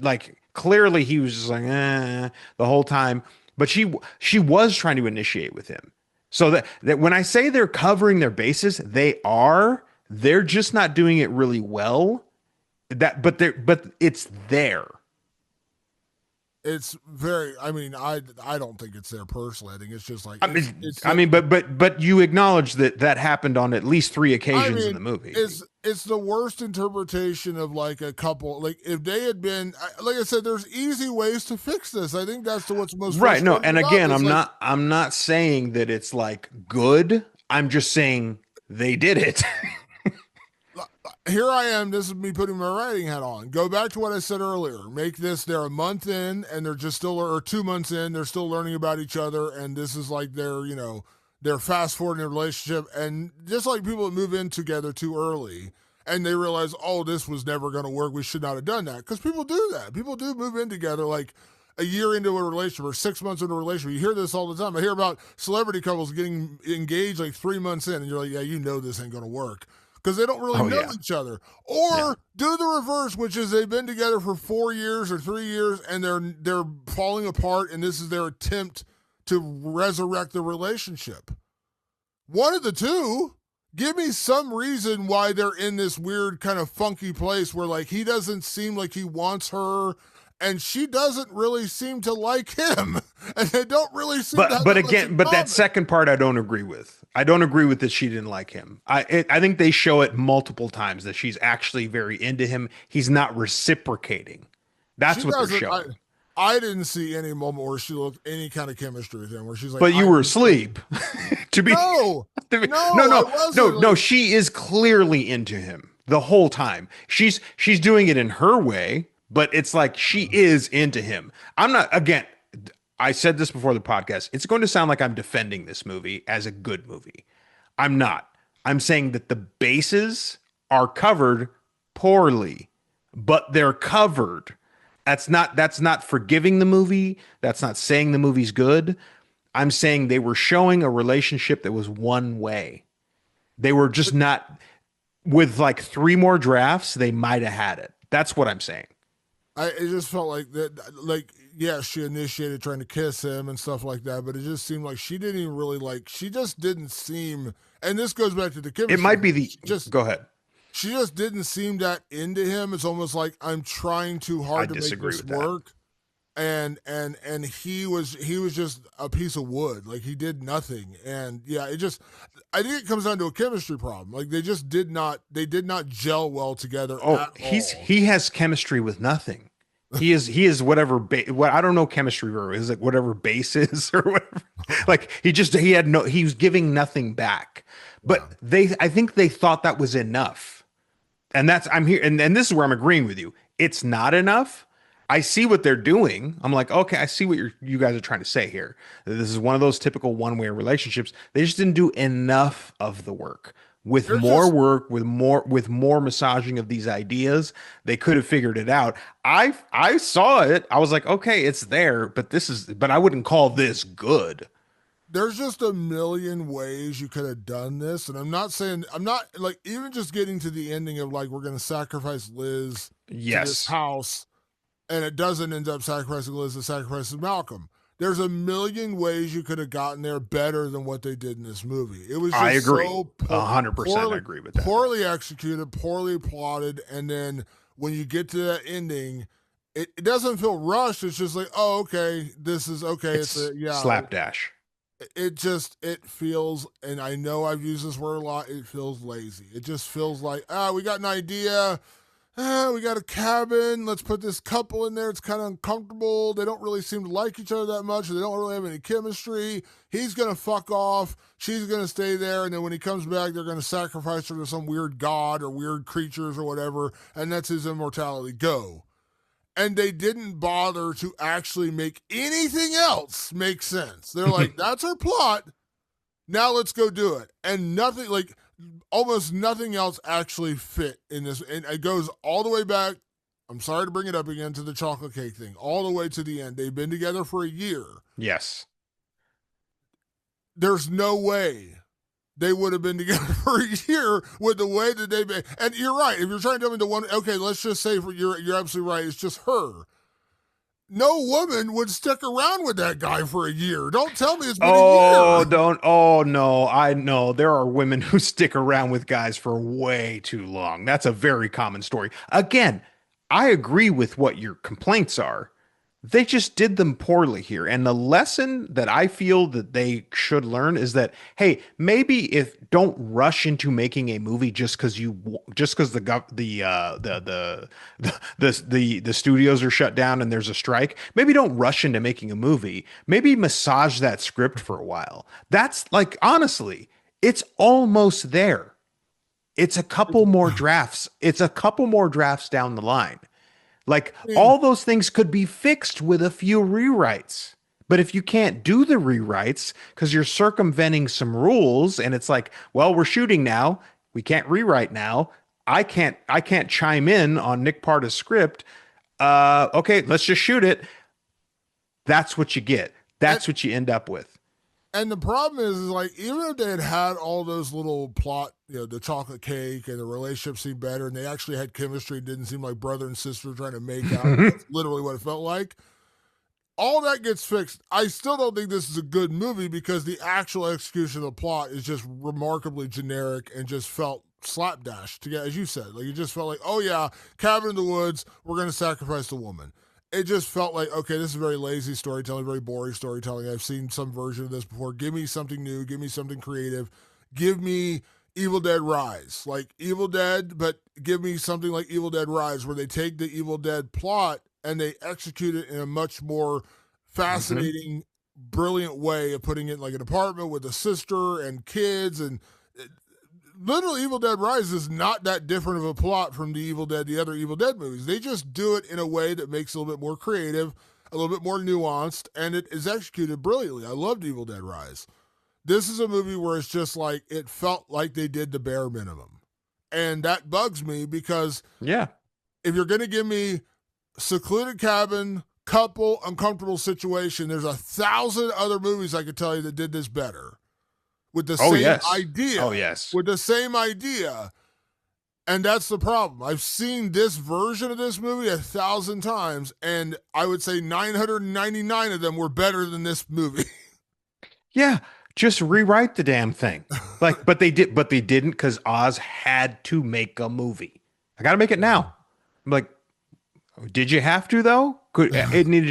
like clearly he was just like the whole time, but she was trying to initiate with him. So that when I say they're covering their bases, they are. They're just not doing it really well. But it's there. It's very. I mean, I don't think it's there personally. I think it's just like. But you acknowledge that happened on at least 3 occasions in the movie. It's the worst interpretation of like a couple. Like if they had been, like I said, there's easy ways to fix this. I think that's what's most right. No, and again, I'm not saying that it's like good. I'm just saying they did it. Here I am. This is me putting my writing hat on. Go back to what I said earlier. Make this. They're a month in, and they're just still, or 2 months in. They're still learning about each other, and this is like they're fast forwarding a relationship. And just like people that move in together too early, and they realize, oh, this was never going to work. We should not have done that, because people do that. People do move in together like a year into a relationship or 6 months into a relationship. You hear this all the time. I hear about celebrity couples getting engaged like 3 months in, and you're like, yeah, this ain't going to work. Because they don't really know each other. Or do the reverse, which is they've been together for 4 years or 3 years and they're falling apart, and this is their attempt to resurrect the relationship. One of the two. Give me some reason why they're in this weird kind of funky place where like he doesn't seem like he wants her and she doesn't really seem to like him. And they don't really seem to have that second part I don't agree with. I don't agree with that she didn't like him. I think they show it multiple times that she's actually very into him. He's not reciprocating. That's what they're showing. I didn't see any moment where she looked any kind of chemistry with him where she's like, but you were asleep. No. She is clearly into him the whole time. She's doing it in her way, but it's like she is into him. I'm not, again, I said this before the podcast. It's going to sound like I'm defending this movie as a good movie. I'm not. I'm saying that the bases are covered poorly, but they're covered. That's not forgiving the movie. That's not saying the movie's good. I'm saying they were showing a relationship that was one way. They were just not, with like 3 more drafts, they might have had it. That's what I'm saying. It just felt like that, like, yeah, she initiated trying to kiss him and stuff like that, but it just seemed like she didn't even really she just didn't seem, and this goes back to the chemistry. It might be go ahead. She just didn't seem that into him. It's almost like I'm trying too hard to make this work. And he was just a piece of wood. Like he did nothing. And yeah, I think it comes down to a chemistry problem. Like they did not gel well together. He has chemistry with nothing. He is whatever I don't know chemistry very well. Is like whatever base is or whatever. Like he was giving nothing back. But I think they thought that was enough. And that's I'm here and this is where I'm agreeing with you. It's not enough. I see what they're doing. I'm like, okay, I see what you guys are trying to say here. This is one of those typical one-way relationships. They just didn't do enough of the work. With There's more just work, with more massaging of these ideas, they could have figured it out. I saw it. I was like, okay, it's there, but I wouldn't call this good. there's just a million ways you could have done this, and I'm not like even just getting to the ending of like we're gonna sacrifice Liz to this Yes, house, and it doesn't end up sacrificing Liz, it sacrifices Malcolm. There's a million ways you could have gotten there better than what they did in this movie. It was I just agree. so 100% poorly, agree with that. poorly executed, poorly plotted, and then when you get to that ending, it doesn't feel rushed. It's just like, oh, okay, this is okay. It's It's a yeah. slapdash. It feels, and I know I've used this word a lot. It feels lazy. It just feels like we got an idea. We got a cabin. Let's put this couple in there. It's kind of uncomfortable. They don't really seem to like each other that much. They don't really have any chemistry. He's going to fuck off. She's going to stay there. And then when he comes back, they're going to sacrifice her to some weird god or weird creatures or whatever. And that's his immortality. Go. And they didn't bother to actually make anything else make sense. They're like, that's our plot. Now let's go do it. And nothing, like, almost nothing else actually fit in this. And it goes all the way back. I'm sorry to bring it up again to the chocolate cake thing, all the way to the end. They've been together for a year. Yes. There's no way they would have been together for a year with the way that they've been. And you're right. If you're trying to tell me the one, okay, let's just say you're absolutely right. It's just her. No woman would stick around with that guy for a year. Don't tell me it's been a Oh, year. don't. Oh, no. I know there are women who stick around with guys for way too long. That's a very common story. Again, I agree with what your complaints are. They just did them poorly here. And the lesson that I feel that they should learn is that, hey, maybe if don't rush into making a movie just because the studios are shut down and there's a strike. Maybe don't rush into making a movie. Maybe massage that script for a while. That's like honestly, it's almost there. It's a couple more drafts. It's a couple more drafts down the line. Like I mean, all those things could be fixed with a few rewrites. But if you can't do the rewrites because you're circumventing some rules and it's like, well, we're shooting now, we can't rewrite now. I can't chime in on Nick Parda's script. Okay, let's just shoot it. That's what you get. and, That's what you end up with. and the problem is like, even if they had all those little plot, the chocolate cake and the relationship seemed better and they actually had chemistry, it didn't seem like brother and sister trying to make out. That's literally what it felt like. All that gets fixed. I still don't think this is a good movie because the actual execution of the plot is just remarkably generic and just felt slapdash to get, as you said. Like it just felt like, oh yeah, cabin in the woods, we're gonna sacrifice the woman. It just felt like, okay, this is very lazy storytelling, very boring storytelling. I've seen some version of this before. Give me something new, give me something creative, give me Evil Dead Rise. Like Evil Dead, but give me something like Evil Dead Rise where they take the Evil Dead plot and they execute it in a much more Mhm. fascinating, brilliant way of putting it in like an apartment with a sister and kids. And literally, Evil Dead Rise is not that different of a plot from the other Evil Dead movies. They just do it in a way that makes it a little bit more creative, a little bit more nuanced, and it is executed brilliantly. I loved Evil Dead Rise. This is a movie where it's just like it felt like they did the bare minimum. And that bugs me because Yeah. if you're going to give me secluded cabin, couple, uncomfortable situation. There's 1,000 other movies I could tell you that did this better with the Oh same yes. idea. Oh yes. With the same idea. And that's the problem. I've seen this version of this movie 1,000 times, and I would say 999 of them were better than this movie. Yeah, just rewrite the damn thing. Like, but they didn't because Oz had to make a movie. I got to make it now. I'm like, did you have to though? It needed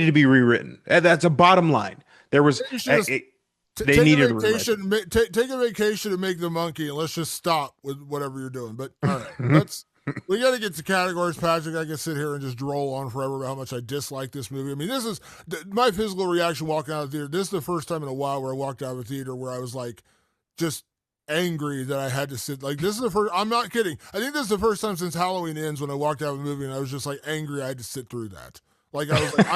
to be rewritten. That's a bottom line. There was You should just they take a needed to rewrite vacation. Take a vacation and make the monkey, and let's just stop with whatever you're doing. But all right, let's. We got to get to categories, Patrick. I can sit here and just droll on forever about how much I dislike this movie. I mean, this is my physical reaction walking out of the theater. This is the first time in a while where I walked out of a theater where I was like, just angry that I had to sit. Like, this is the first, I'm not kidding. I think this is the first time since Halloween Ends when I walked out of the movie and I was just like angry I had to sit through that. Like, I was like,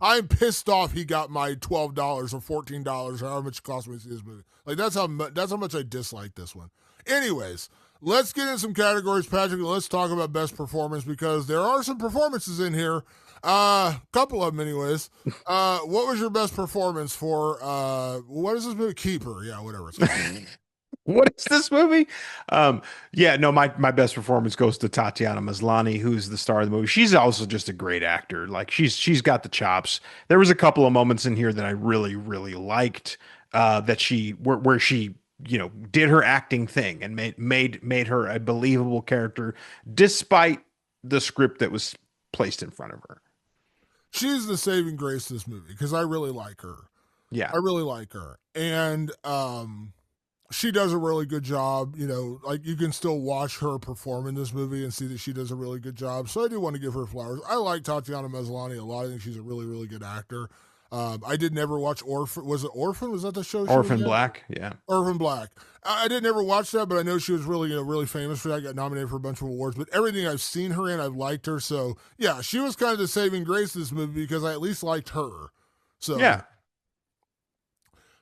I'm pissed off he got my $12 or $14 or however much it cost me to see this movie. Like, that's how much I dislike this one. Anyways, let's get in some categories, Patrick, and let's talk about best performance because there are some performances in here. Couple of them anyways. What was your best performance for, what is this movie? Keeper. Yeah, whatever it's called. What is this movie? Yeah, no, my best performance goes to Tatiana Maslany, who's the star of the movie. She's also just a great actor. Like she's got the chops. There was a couple of moments in here that I really, really liked, that where she, did her acting thing and made her a believable character despite the script that was placed in front of her. She's the saving grace of this movie because I really like her. Yeah. I really like her. And she does a really good job. Like you can still watch her perform in this movie and see that she does a really good job. So I do want to give her flowers. I like Tatiana Maslany a lot. I think she's a really, really good actor. I did never watch Orphan. Was it Orphan? Was that the show? Orphan Black. Yeah. Orphan Black. I didn't ever watch that, but I know she was really, really famous for that. Got nominated for a bunch of awards. But everything I've seen her in, I've liked her. So yeah, she was kind of the saving grace of this movie because I at least liked her. So yeah.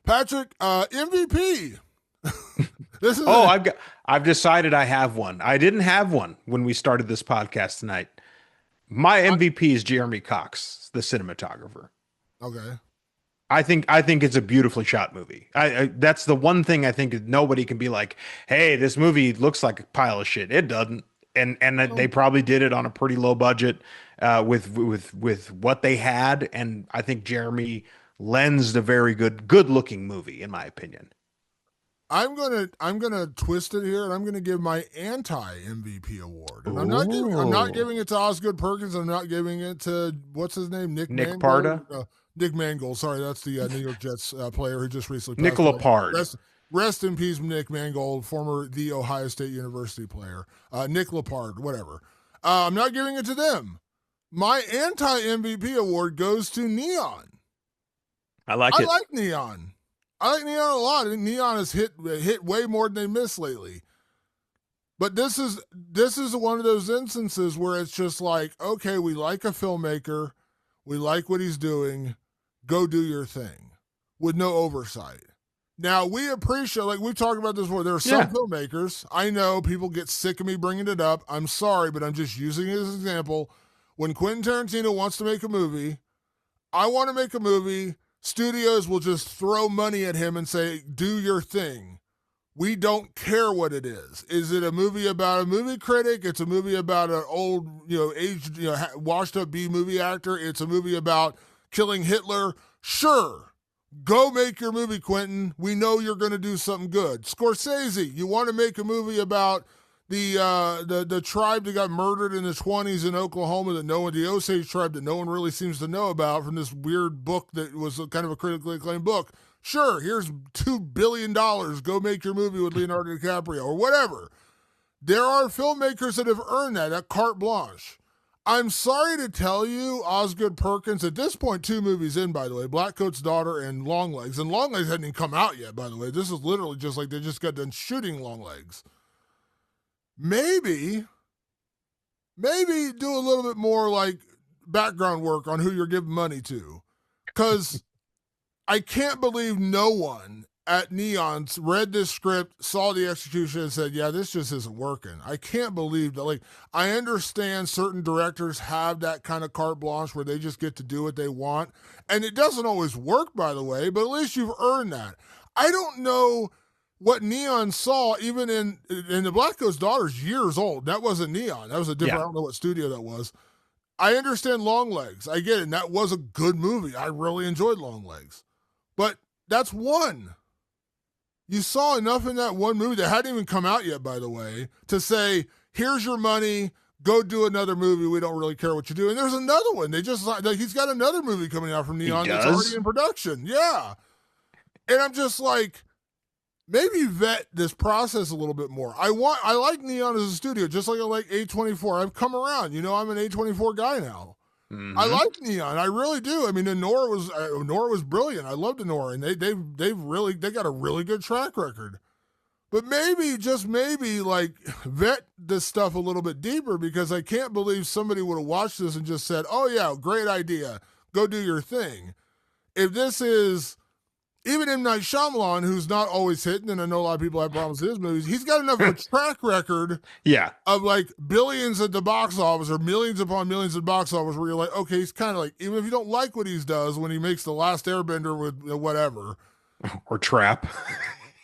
Patrick, MVP. This is I've decided I have one. I didn't have one when we started this podcast tonight. My MVP is Jeremy Cox, the cinematographer. Okay. I think it's a beautifully shot movie. That's the one thing I think nobody can be like, hey, this movie looks like a pile of shit. It doesn't. And they probably did it on a pretty low budget with what they had. And I think Jeremy lensed a very good looking movie, in my opinion. I'm gonna twist it here, and I'm gonna give my anti MVP award. And I'm not giving it to Osgood Perkins. I'm not giving it to what's his name, Nick Parda. Nick Mangold. Sorry, that's the New York Jets player who just recently Nick Lepard. Rest in peace, Nick Mangold, former The Ohio State University player. Nick Lepard, whatever. I'm not giving it to them. My anti MVP award goes to Neon. I like it. I like Neon. I like Neon a lot. I think Neon has hit way more than they missed lately. But this is one of those instances where it's just like, okay, we like a filmmaker, we like what he's doing, go do your thing with no oversight. Now, we appreciate, like we've talked about this before, there are some filmmakers, I know people get sick of me bringing it up. I'm sorry, but I'm just using it as an example. When Quentin Tarantino wants to make a movie, I want to make a movie, studios will just throw money at him and say, do your thing. We don't care what it is. Is it a movie about a movie critic? It's a movie about an old, aged, washed up B movie actor. It's a movie about killing Hitler. Sure. Go make your movie, Quentin. We know you're going to do something good. Scorsese, you want to make a movie about the tribe that got murdered in the 20s in Oklahoma the Osage tribe that no one really seems to know about from this weird book that was kind of a critically acclaimed book. Sure, here's $2 billion. Go make your movie with Leonardo DiCaprio or whatever. There are filmmakers that have earned that carte blanche. I'm sorry to tell you, Osgood Perkins, at this point, 2 movies in, by the way, Blackcoat's Daughter and Longlegs. And Longlegs hadn't even come out yet, by the way. This is literally just like they just got done shooting Longlegs. Maybe do a little bit more like background work on who you're giving money to. Because I can't believe no one at Neon's read this script, saw the execution, and said, yeah, this just isn't working. I can't believe that. Like, I understand certain directors have that kind of carte blanche where they just get to do what they want. And it doesn't always work, by the way, but at least you've earned that. I don't know what Neon saw, even in the Blackcoat's Daughter's years old. That wasn't Neon. That was a different, I don't know what studio that was. I understand Longlegs. I get it. And that was a good movie. I really enjoyed Longlegs. But that's one. You saw enough in that one movie that hadn't even come out yet, by the way, to say, here's your money, go do another movie. We don't really care what you do. And there's another one. They just, like, he's got another movie coming out from Neon that's already in production. Yeah. And I'm just like, maybe vet this process a little bit more. I like Neon as a studio, just like I like A24. I've come around. I'm an A24 guy now. Mm-hmm. I like Neon. I really do. I mean, Nora was brilliant. I loved Nora, and they got a really good track record. But maybe, just maybe, like vet this stuff a little bit deeper because I can't believe somebody would have watched this and just said, "Oh yeah, great idea, go do your thing." If this is even M. Night Shyamalan, who's not always hitting, and I know a lot of people have problems with his movies, he's got enough of a track record Yeah. of like billions at the box office or millions upon millions at the box office where you're like, okay, he's kind of like, even if you don't like what he does when he makes The Last Airbender with whatever, Or Trap.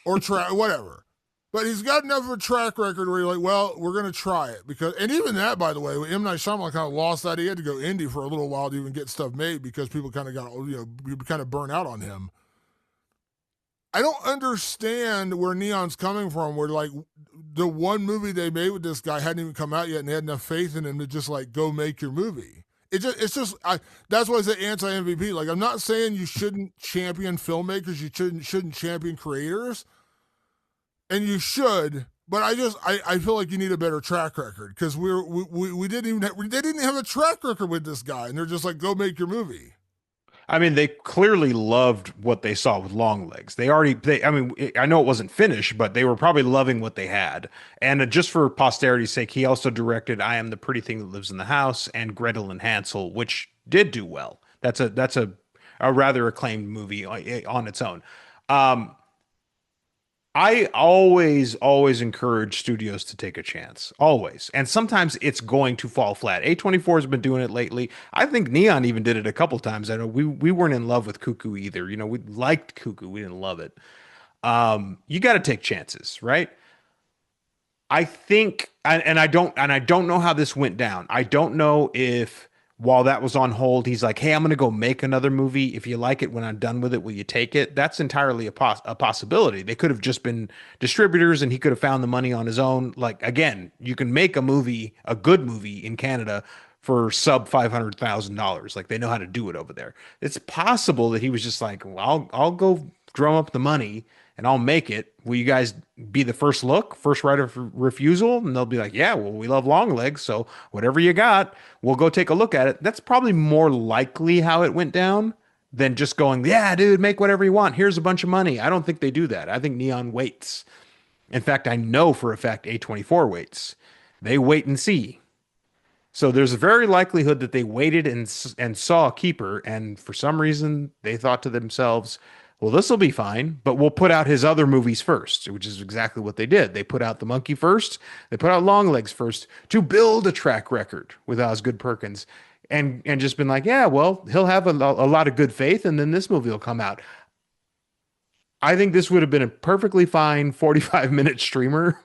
or whatever. But he's got enough of a track record where you're like, well, we're going to try it. Because, and even that, by the way, M. Night Shyamalan kind of lost that. He had to go indie for a little while to even get stuff made because people kind of got, kind of burnt out on him. I don't understand where Neon's coming from, where like the one movie they made with this guy hadn't even come out yet and they had enough faith in him to just like go make your movie. That's why I say anti MVP. Like, I'm not saying you shouldn't champion filmmakers, you shouldn't champion creators, and you should. But I feel like you need a better track record because we didn't have a track record with this guy, and they're just like, go make your movie. I mean, they clearly loved what they saw with Longlegs. I mean, I know it wasn't finished, but they were probably loving what they had. And just for posterity's sake, he also directed I Am the Pretty Thing That Lives in the House and Gretel and Hansel, which did do well. That's a rather acclaimed movie on its own. Um, I always encourage studios to take a chance, always. And sometimes it's going to fall flat. A24 has been doing it lately. I think Neon even did it a couple times. I know we weren't in love with Cuckoo either. You know, we liked Cuckoo, we didn't love it. You got to take chances, right? I think, and I don't know how this went down. I don't know if while that was on hold, he's like, "Hey, I'm gonna go make another movie. If you like it when I'm done with it, will you take it?" That's entirely a possibility. They could have just been distributors, and he could have found the money on his own. Like again, you can make a movie, a good movie in Canada for sub $500,000. Like they know how to do it over there. It's possible that he was just like, well, I'll go drum up the money and I'll make it. Will you guys be the first look, first right of refusal? And they'll be like, yeah, well, we love long legs. So whatever you got, we'll go take a look at it. That's probably more likely how it went down than just going, yeah, dude, make whatever you want. Here's a bunch of money. I don't think they do that. I think Neon waits. In fact, I know for a fact A24 waits. They wait and see. So there's a very likelihood that they waited and saw a keeper, and for some reason they thought to themselves, "Well, this will be fine, but we'll put out his other movies first," which is exactly what they did. They put out The Monkey first, they put out Longlegs first to build a track record with Osgood Perkins, and just been like, "Yeah, well, he'll have a lot of good faith, and then this movie will come out." I think this would have been a perfectly fine 45-minute streamer.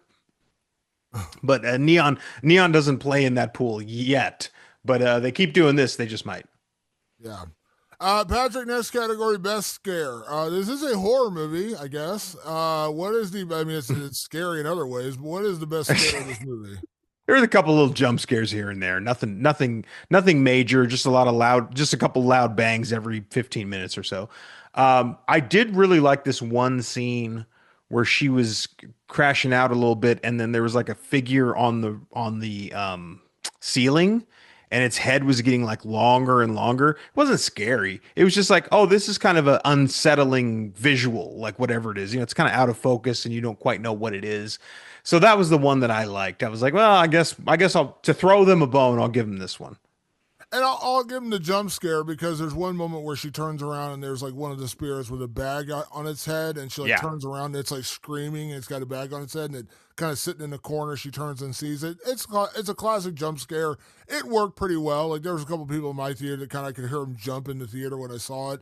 But Neon doesn't play in that pool yet. But they keep doing this. They just might. Yeah. Patrick, next category, best scare. This is a horror movie, I guess. What is the? I mean, it's scary in other ways, but what is the best scare of this movie? There's a couple little jump scares here and there. Nothing major. Just a couple loud bangs every 15 minutes or so. I did really like this one scene where she was crashing out a little bit, and then there was like a figure on the ceiling, and its head was getting like longer and longer. It wasn't scary. It was just like, oh, this is kind of an unsettling visual, like whatever it is. You know, it's kind of out of focus, and you don't quite know what it is. So that was the one that I liked. I was like, well, I guess I'll to throw them a bone. I'll give them this one. And I'll give him the jump scare because there's one moment where she turns around and there's like one of the spirits with a bag on its head, and she like Yeah. turns around and it's like screaming and it's got a bag on its head and it kind of sitting in the corner. She turns and sees it. It's a classic jump scare. It worked pretty well. Like there was a couple people in my theater that kind of could hear them jump in the theater when I saw it.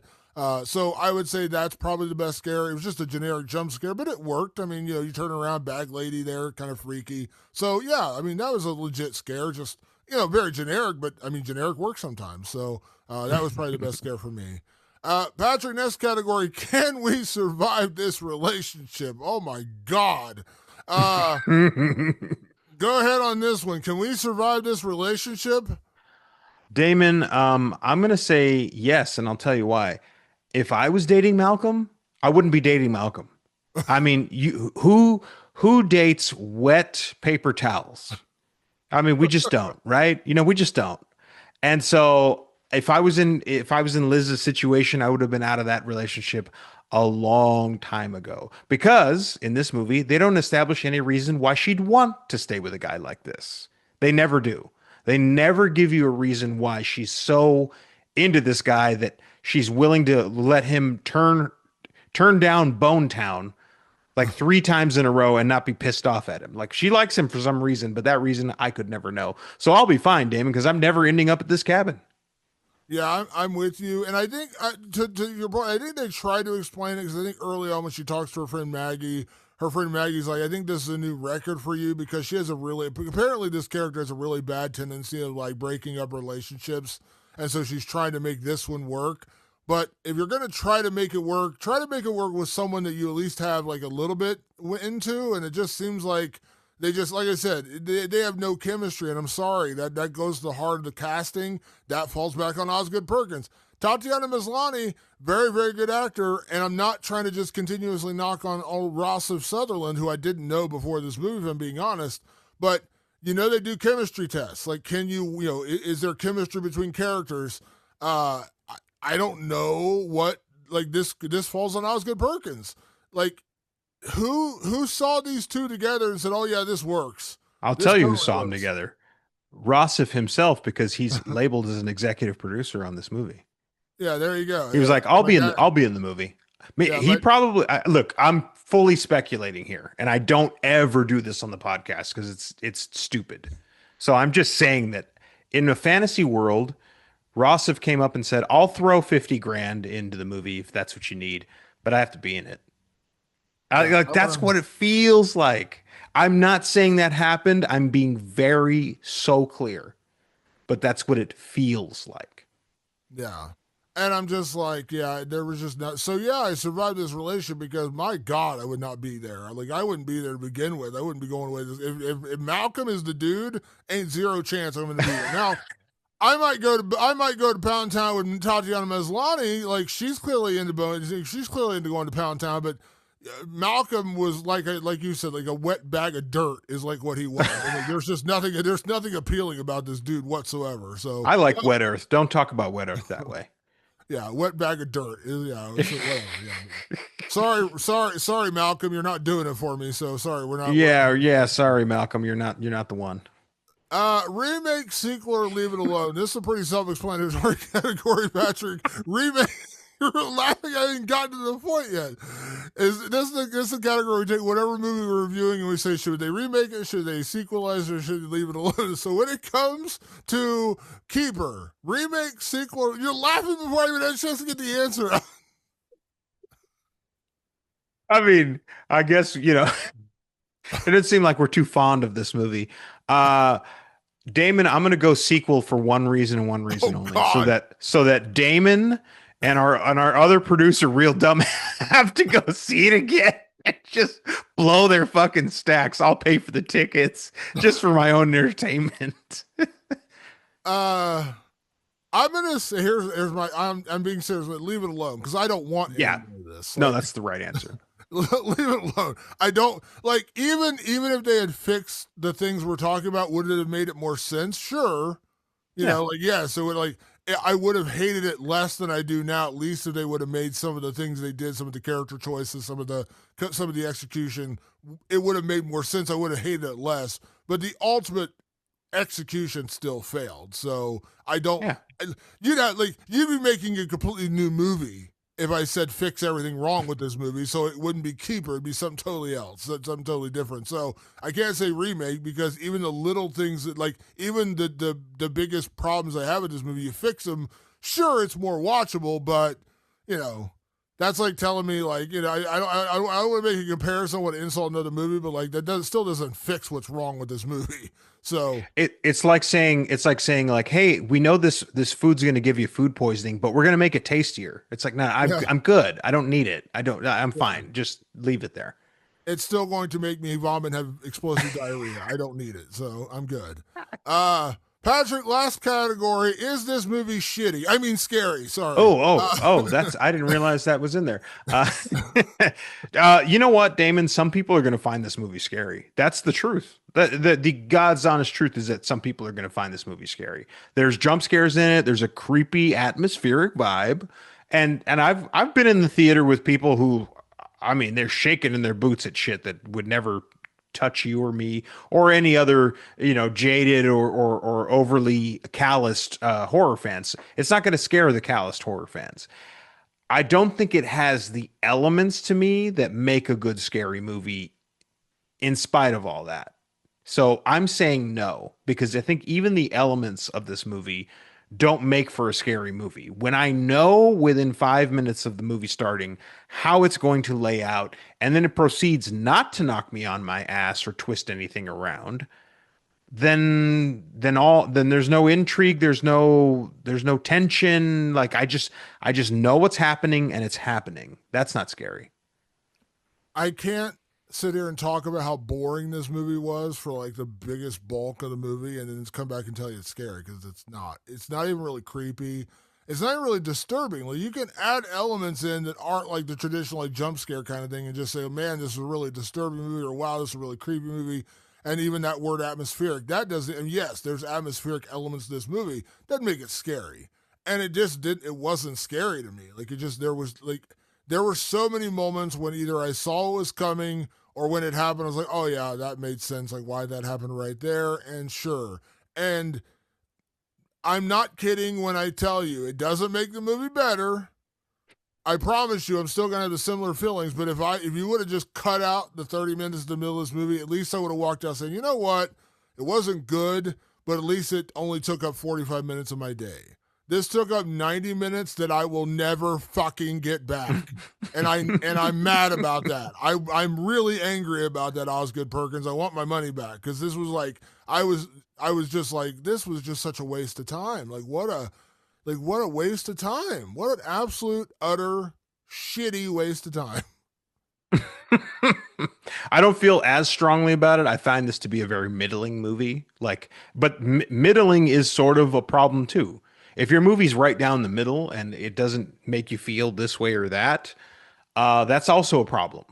So I would say that's probably the best scare. It was just a generic jump scare, but it worked. I mean, you turn around, bag lady there, kind of freaky. So yeah, I mean that was a legit scare. Just very generic, but I mean, generic works sometimes. So that was probably the best scare for me. Patrick, next category, can we survive this relationship? Oh my God. Go ahead on this one. Can we survive this relationship? Damon, I'm gonna say yes, and I'll tell you why. If I was dating Malcolm, I wouldn't be dating Malcolm. I mean, you who dates wet paper towels? I mean, we just don't, right? We just don't. And so if I was in Liz's situation, I would have been out of that relationship a long time ago. Because in this movie, they don't establish any reason why she'd want to stay with a guy like this. They never do. They never give you a reason why she's so into this guy that she's willing to let him turn down Bone Town like three times in a row and not be pissed off at him. Like she likes him for some reason, but that reason I could never know. So I'll be fine, Damon, because I'm never ending up at this cabin. Yeah, I'm with you, and I think to your point, I think they try to explain it because I think early on when she talks to her friend Maggie's like, I think this is a new record for you because she has a really apparently this character has a really bad tendency of like breaking up relationships, and so she's trying to make this one work. But if you're gonna try to make it work, try to make it work with someone that you at least have like a little bit into, and it just seems like they just like I said, they have no chemistry, and I'm sorry that goes to the heart of the casting. That falls back on Osgood Perkins. Tatiana Maslany, very very good actor, and I'm not trying to just continuously knock on old Ross of Sutherland, who I didn't know before this movie, if I'm being honest, but you know they do chemistry tests. Like, can you know is there chemistry between characters? I don't know what like this falls on Osgood Perkins. Like who saw these two together and said, "Oh yeah, this works." I'll This tell you who totally saw them works. together. Rossif himself, because he's labeled as an executive producer on this movie. Yeah, there you go. He was Yeah, like, "I'll like be in the that. I'll be in the movie." I mean, Yeah, he but probably look. I'm fully speculating here, and I don't ever do this on the podcast because it's stupid. So I'm just saying that in a fantasy world, Rossif came up and said, "I'll throw 50 grand into the movie if that's what you need, but I have to be in it." yeah, Like that's what it feels like. I'm not saying that happened. I'm being very so clear, but that's what it feels like. yeah. And I'm just like, yeah, there was just not. So yeah, I survived this relationship because my God, I would not be there. Like I wouldn't be there to begin with. I wouldn't be going away. If Malcolm is the dude, ain't zero chance I'm going to be there. Now I might go to Pound Town with Tatiana Maslany. Like she's clearly into she's clearly into going to Pound Town, but Malcolm was like you said, like a wet bag of dirt is like what he was. And like, there's nothing appealing about this dude whatsoever. So I like Wet Earth. Don't talk about Wet Earth that way. yeah, wet bag of dirt. Yeah, whatever. Yeah. Sorry, Malcolm, you're not doing it for me. So sorry, we're not. Yeah, yeah. Sorry, Malcolm. You're not the one. Remake, sequel, or leave it alone. This is a pretty self-explanatory category, Patrick. Remake. You're laughing. I haven't gotten to the point yet. This is the category we take whatever movie we're reviewing and we say, should they remake it, should they sequelize it, or should they leave it alone? So when it comes to Keeper, remake, sequel, you're laughing before I even had a chance to get the answer. I mean, I guess, it didn't seem like we're too fond of this movie. Uh, Damon, I'm gonna go sequel for one reason and one Oh reason only. So God. that Damon and our other producer, Real Dumb, have to go see it again and just blow their fucking stacks. I'll pay for the tickets just for my own entertainment. Uh I'm gonna say here's my I'm being serious, but leave it alone because I don't want any Yeah. more of this. No, Like that's the right answer. leave it alone. I don't like even if they had fixed the things we're talking about, would it have made it more sense? Sure. You Yeah. know, like yeah, so it like I would have hated it less than I do now. At least if they would have made some of the things they did, some of the character choices, some of the execution, it would have made more sense. I would have hated it less. But the ultimate execution still failed. So I don't. Yeah. You'd have, like you'd be making a completely new movie if I said fix everything wrong with this movie. So it wouldn't be Keeper. It'd be something totally else, something totally different. So I can't say remake because even the little things that like even the biggest problems I have with this movie, you fix them. Sure, it's more watchable, but you know. That's like telling me, like I don't want to make a comparison with insult another movie, but like still doesn't fix what's wrong with this movie. So It's like saying like, hey, we know this food's going to give you food poisoning, but we're going to make it tastier. It's like, no, yeah, I'm good. I don't need it. I'm yeah. fine. Just leave it there. It's still going to make me vomit and have explosive diarrhea. I don't need it, so I'm good. Uh Patrick, last category, is this movie shitty? I mean scary, sorry. That's I didn't realize that was in there. Uh, you know what, Damon? Some people are going to find this movie scary. That's the truth. The God's honest truth is that some people are going to find this movie scary. There's jump scares in it. There's a creepy atmospheric vibe, And I've been in the theater with people who, I mean, they're shaking in their boots at shit that would never touch you or me or any other, jaded or overly calloused horror fans. It's not going to scare the calloused horror fans. I don't think it has the elements to me that make a good scary movie in spite of all that. So I'm saying no, because I think even the elements of this movie don't make for a scary movie. When I know within 5 minutes of the movie starting how it's going to lay out, and then it proceeds not to knock me on my ass or twist anything around, then there's no intrigue, there's no tension. Like I just know what's happening and it's happening. That's not scary. I can't sit here and talk about how boring this movie was for like the biggest bulk of the movie, and then just come back and tell you it's scary because it's not. It's not even really creepy. It's not even really disturbing. Like you can add elements in that aren't like the traditional like jump scare kind of thing, and just say, oh, "Man, this is a really disturbing movie," or "Wow, this is a really creepy movie." And even that word atmospheric, that doesn't. And yes, there's atmospheric elements to this movie. Doesn't make it scary, and it just did. It wasn't scary to me. Like it just there were so many moments when either I saw it was coming or when it happened, I was like, oh yeah, that made sense. Like why that happened right there. And sure. And I'm not kidding when I tell you it doesn't make the movie better. I promise you I'm still gonna have the similar feelings, but if you would have just cut out the 30 minutes in the middle of this movie, at least I would have walked out saying, you know what? It wasn't good, but at least it only took up 45 minutes of my day. This took up 90 minutes that I will never fucking get back. And I'm mad about that. I'm really angry about that, Osgood Perkins. I want my money back because this was like I was just like, this was just such a waste of time. What a waste of time. What an absolute utter shitty waste of time. I don't feel as strongly about it. I find this to be a very middling movie. But middling is sort of a problem too. If your movie's right down the middle and it doesn't make you feel this way or that, that's also a problem.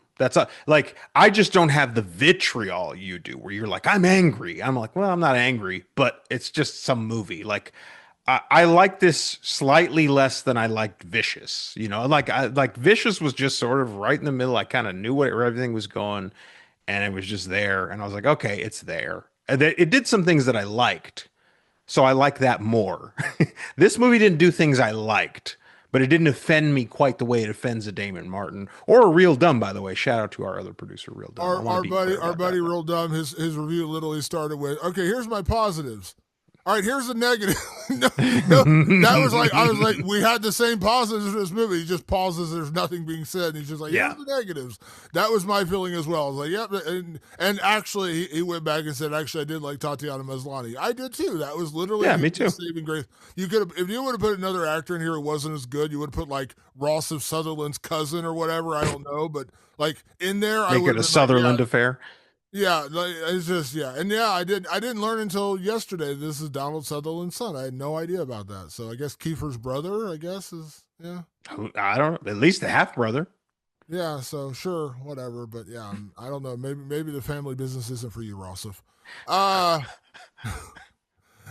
Like I just don't have the vitriol you do, where you're like, I'm angry. I'm like, well, I'm not angry, but it's just some movie. Like I like this slightly less than I liked Vicious. Like Vicious was just sort of right in the middle. I kind of knew where everything was going, and it was just there. And I was like, okay, it's there. And it did some things that I liked, so I like that more. This movie didn't do things I liked, but it didn't offend me quite the way it offends a Damon Martin or a Real Dumb, by the way. Shout out to our other producer, Real Dumb. I Our want to our be buddy clear our about buddy that. Real Dumb, his review literally started with, okay, here's my positives. All right, here's the negative. No, no, that was like I was like, we had the same positives in this movie. He just pauses. There's nothing being said. And he's just like, here's Yeah, the negatives. That was my feeling as well. I was like, yep. And actually, he went back and said, actually, I did like Tatiana Maslany. I did too. That was literally yeah, me the too. saving grace. You could have, if you would have put another actor in here who wasn't as good, you would have put like Ross of Sutherland's cousin or whatever. I don't know, but like in there, I Make would it a have been like, yeah, Sutherland affair. yeah, like, it's just yeah, and yeah, I didn't learn until yesterday. This is Donald Sutherland's son. I had no idea about that. So I guess Kiefer's brother. I guess is yeah, I don't know. At least the half brother. yeah. So sure, whatever. But yeah, I don't know. Maybe the family business isn't for you, Rossif. Uh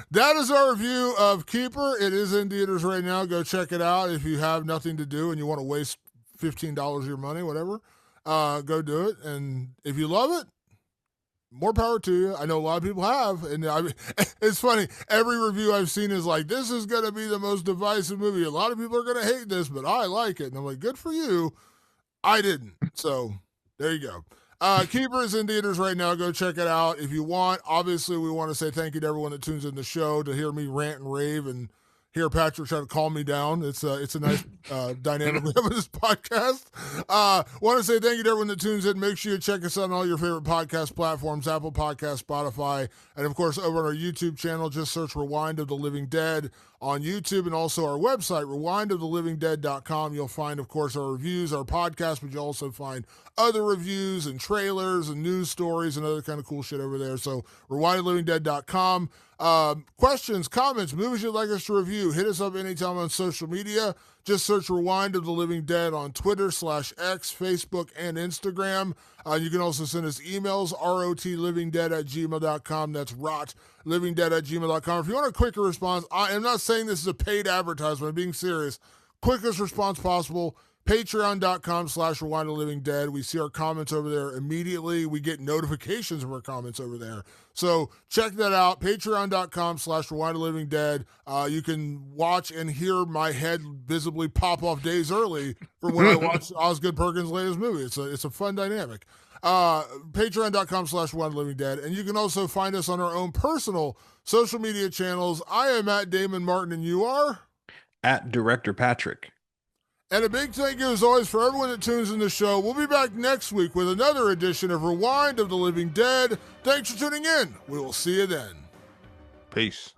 that is our review of Keeper. It is in theaters right now. Go check it out if you have nothing to do and you want to waste $15 of your money, whatever. Go do it, and if you love it, more power to you. I know a lot of people have, and it's funny. Every review I've seen is like, "This is going to be the most divisive movie. A lot of people are going to hate this, but I like it." And I'm like, "Good for you." I didn't. So there you go. Keeper is in theaters right now. Go check it out if you want. Obviously, we want to say thank you to everyone that tunes in the show to hear me rant and rave and hear Patrick try to calm me down. It's a nice dynamic we have in this podcast. Want to say thank you to everyone that tunes in. Make sure you check us out on all your favorite podcast platforms, Apple Podcast, Spotify, and of course over on our YouTube channel. Just search Rewind of the Living Dead on YouTube, and also our website, rewindofthelivingdead.com. You'll find, of course, our reviews, our podcast, but you'll also find other reviews and trailers and news stories and other kind of cool shit over there. So rewindofthelivingdead.com. Questions, comments, movies you'd like us to review, hit us up anytime on social media. Just search Rewind of the Living Dead on Twitter/X, Facebook, and Instagram. You can also send us emails, rotlivingdead@gmail.com. That's rotlivingdead@gmail.com. If you want a quicker response, I am not saying this is a paid advertisement. I'm being serious. quickest response possible. Patreon.com/Rewind of the Living Dead. We see our comments over there immediately. We get notifications of our comments over there. So check that out. Patreon.com/Rewind of the Living Dead. You can watch and hear my head visibly pop off days early for when I watch Osgood Perkins' latest movie. It's a fun dynamic. Patreon.com/Rewind of the Living Dead. And you can also find us on our own personal social media channels. I am at Damon Martin, and you are? At Director Patrick. And a big thank you, as always, for everyone that tunes in the show. We'll be back next week with another edition of Rewind of the Living Dead. Thanks for tuning in. We will see you then. Peace.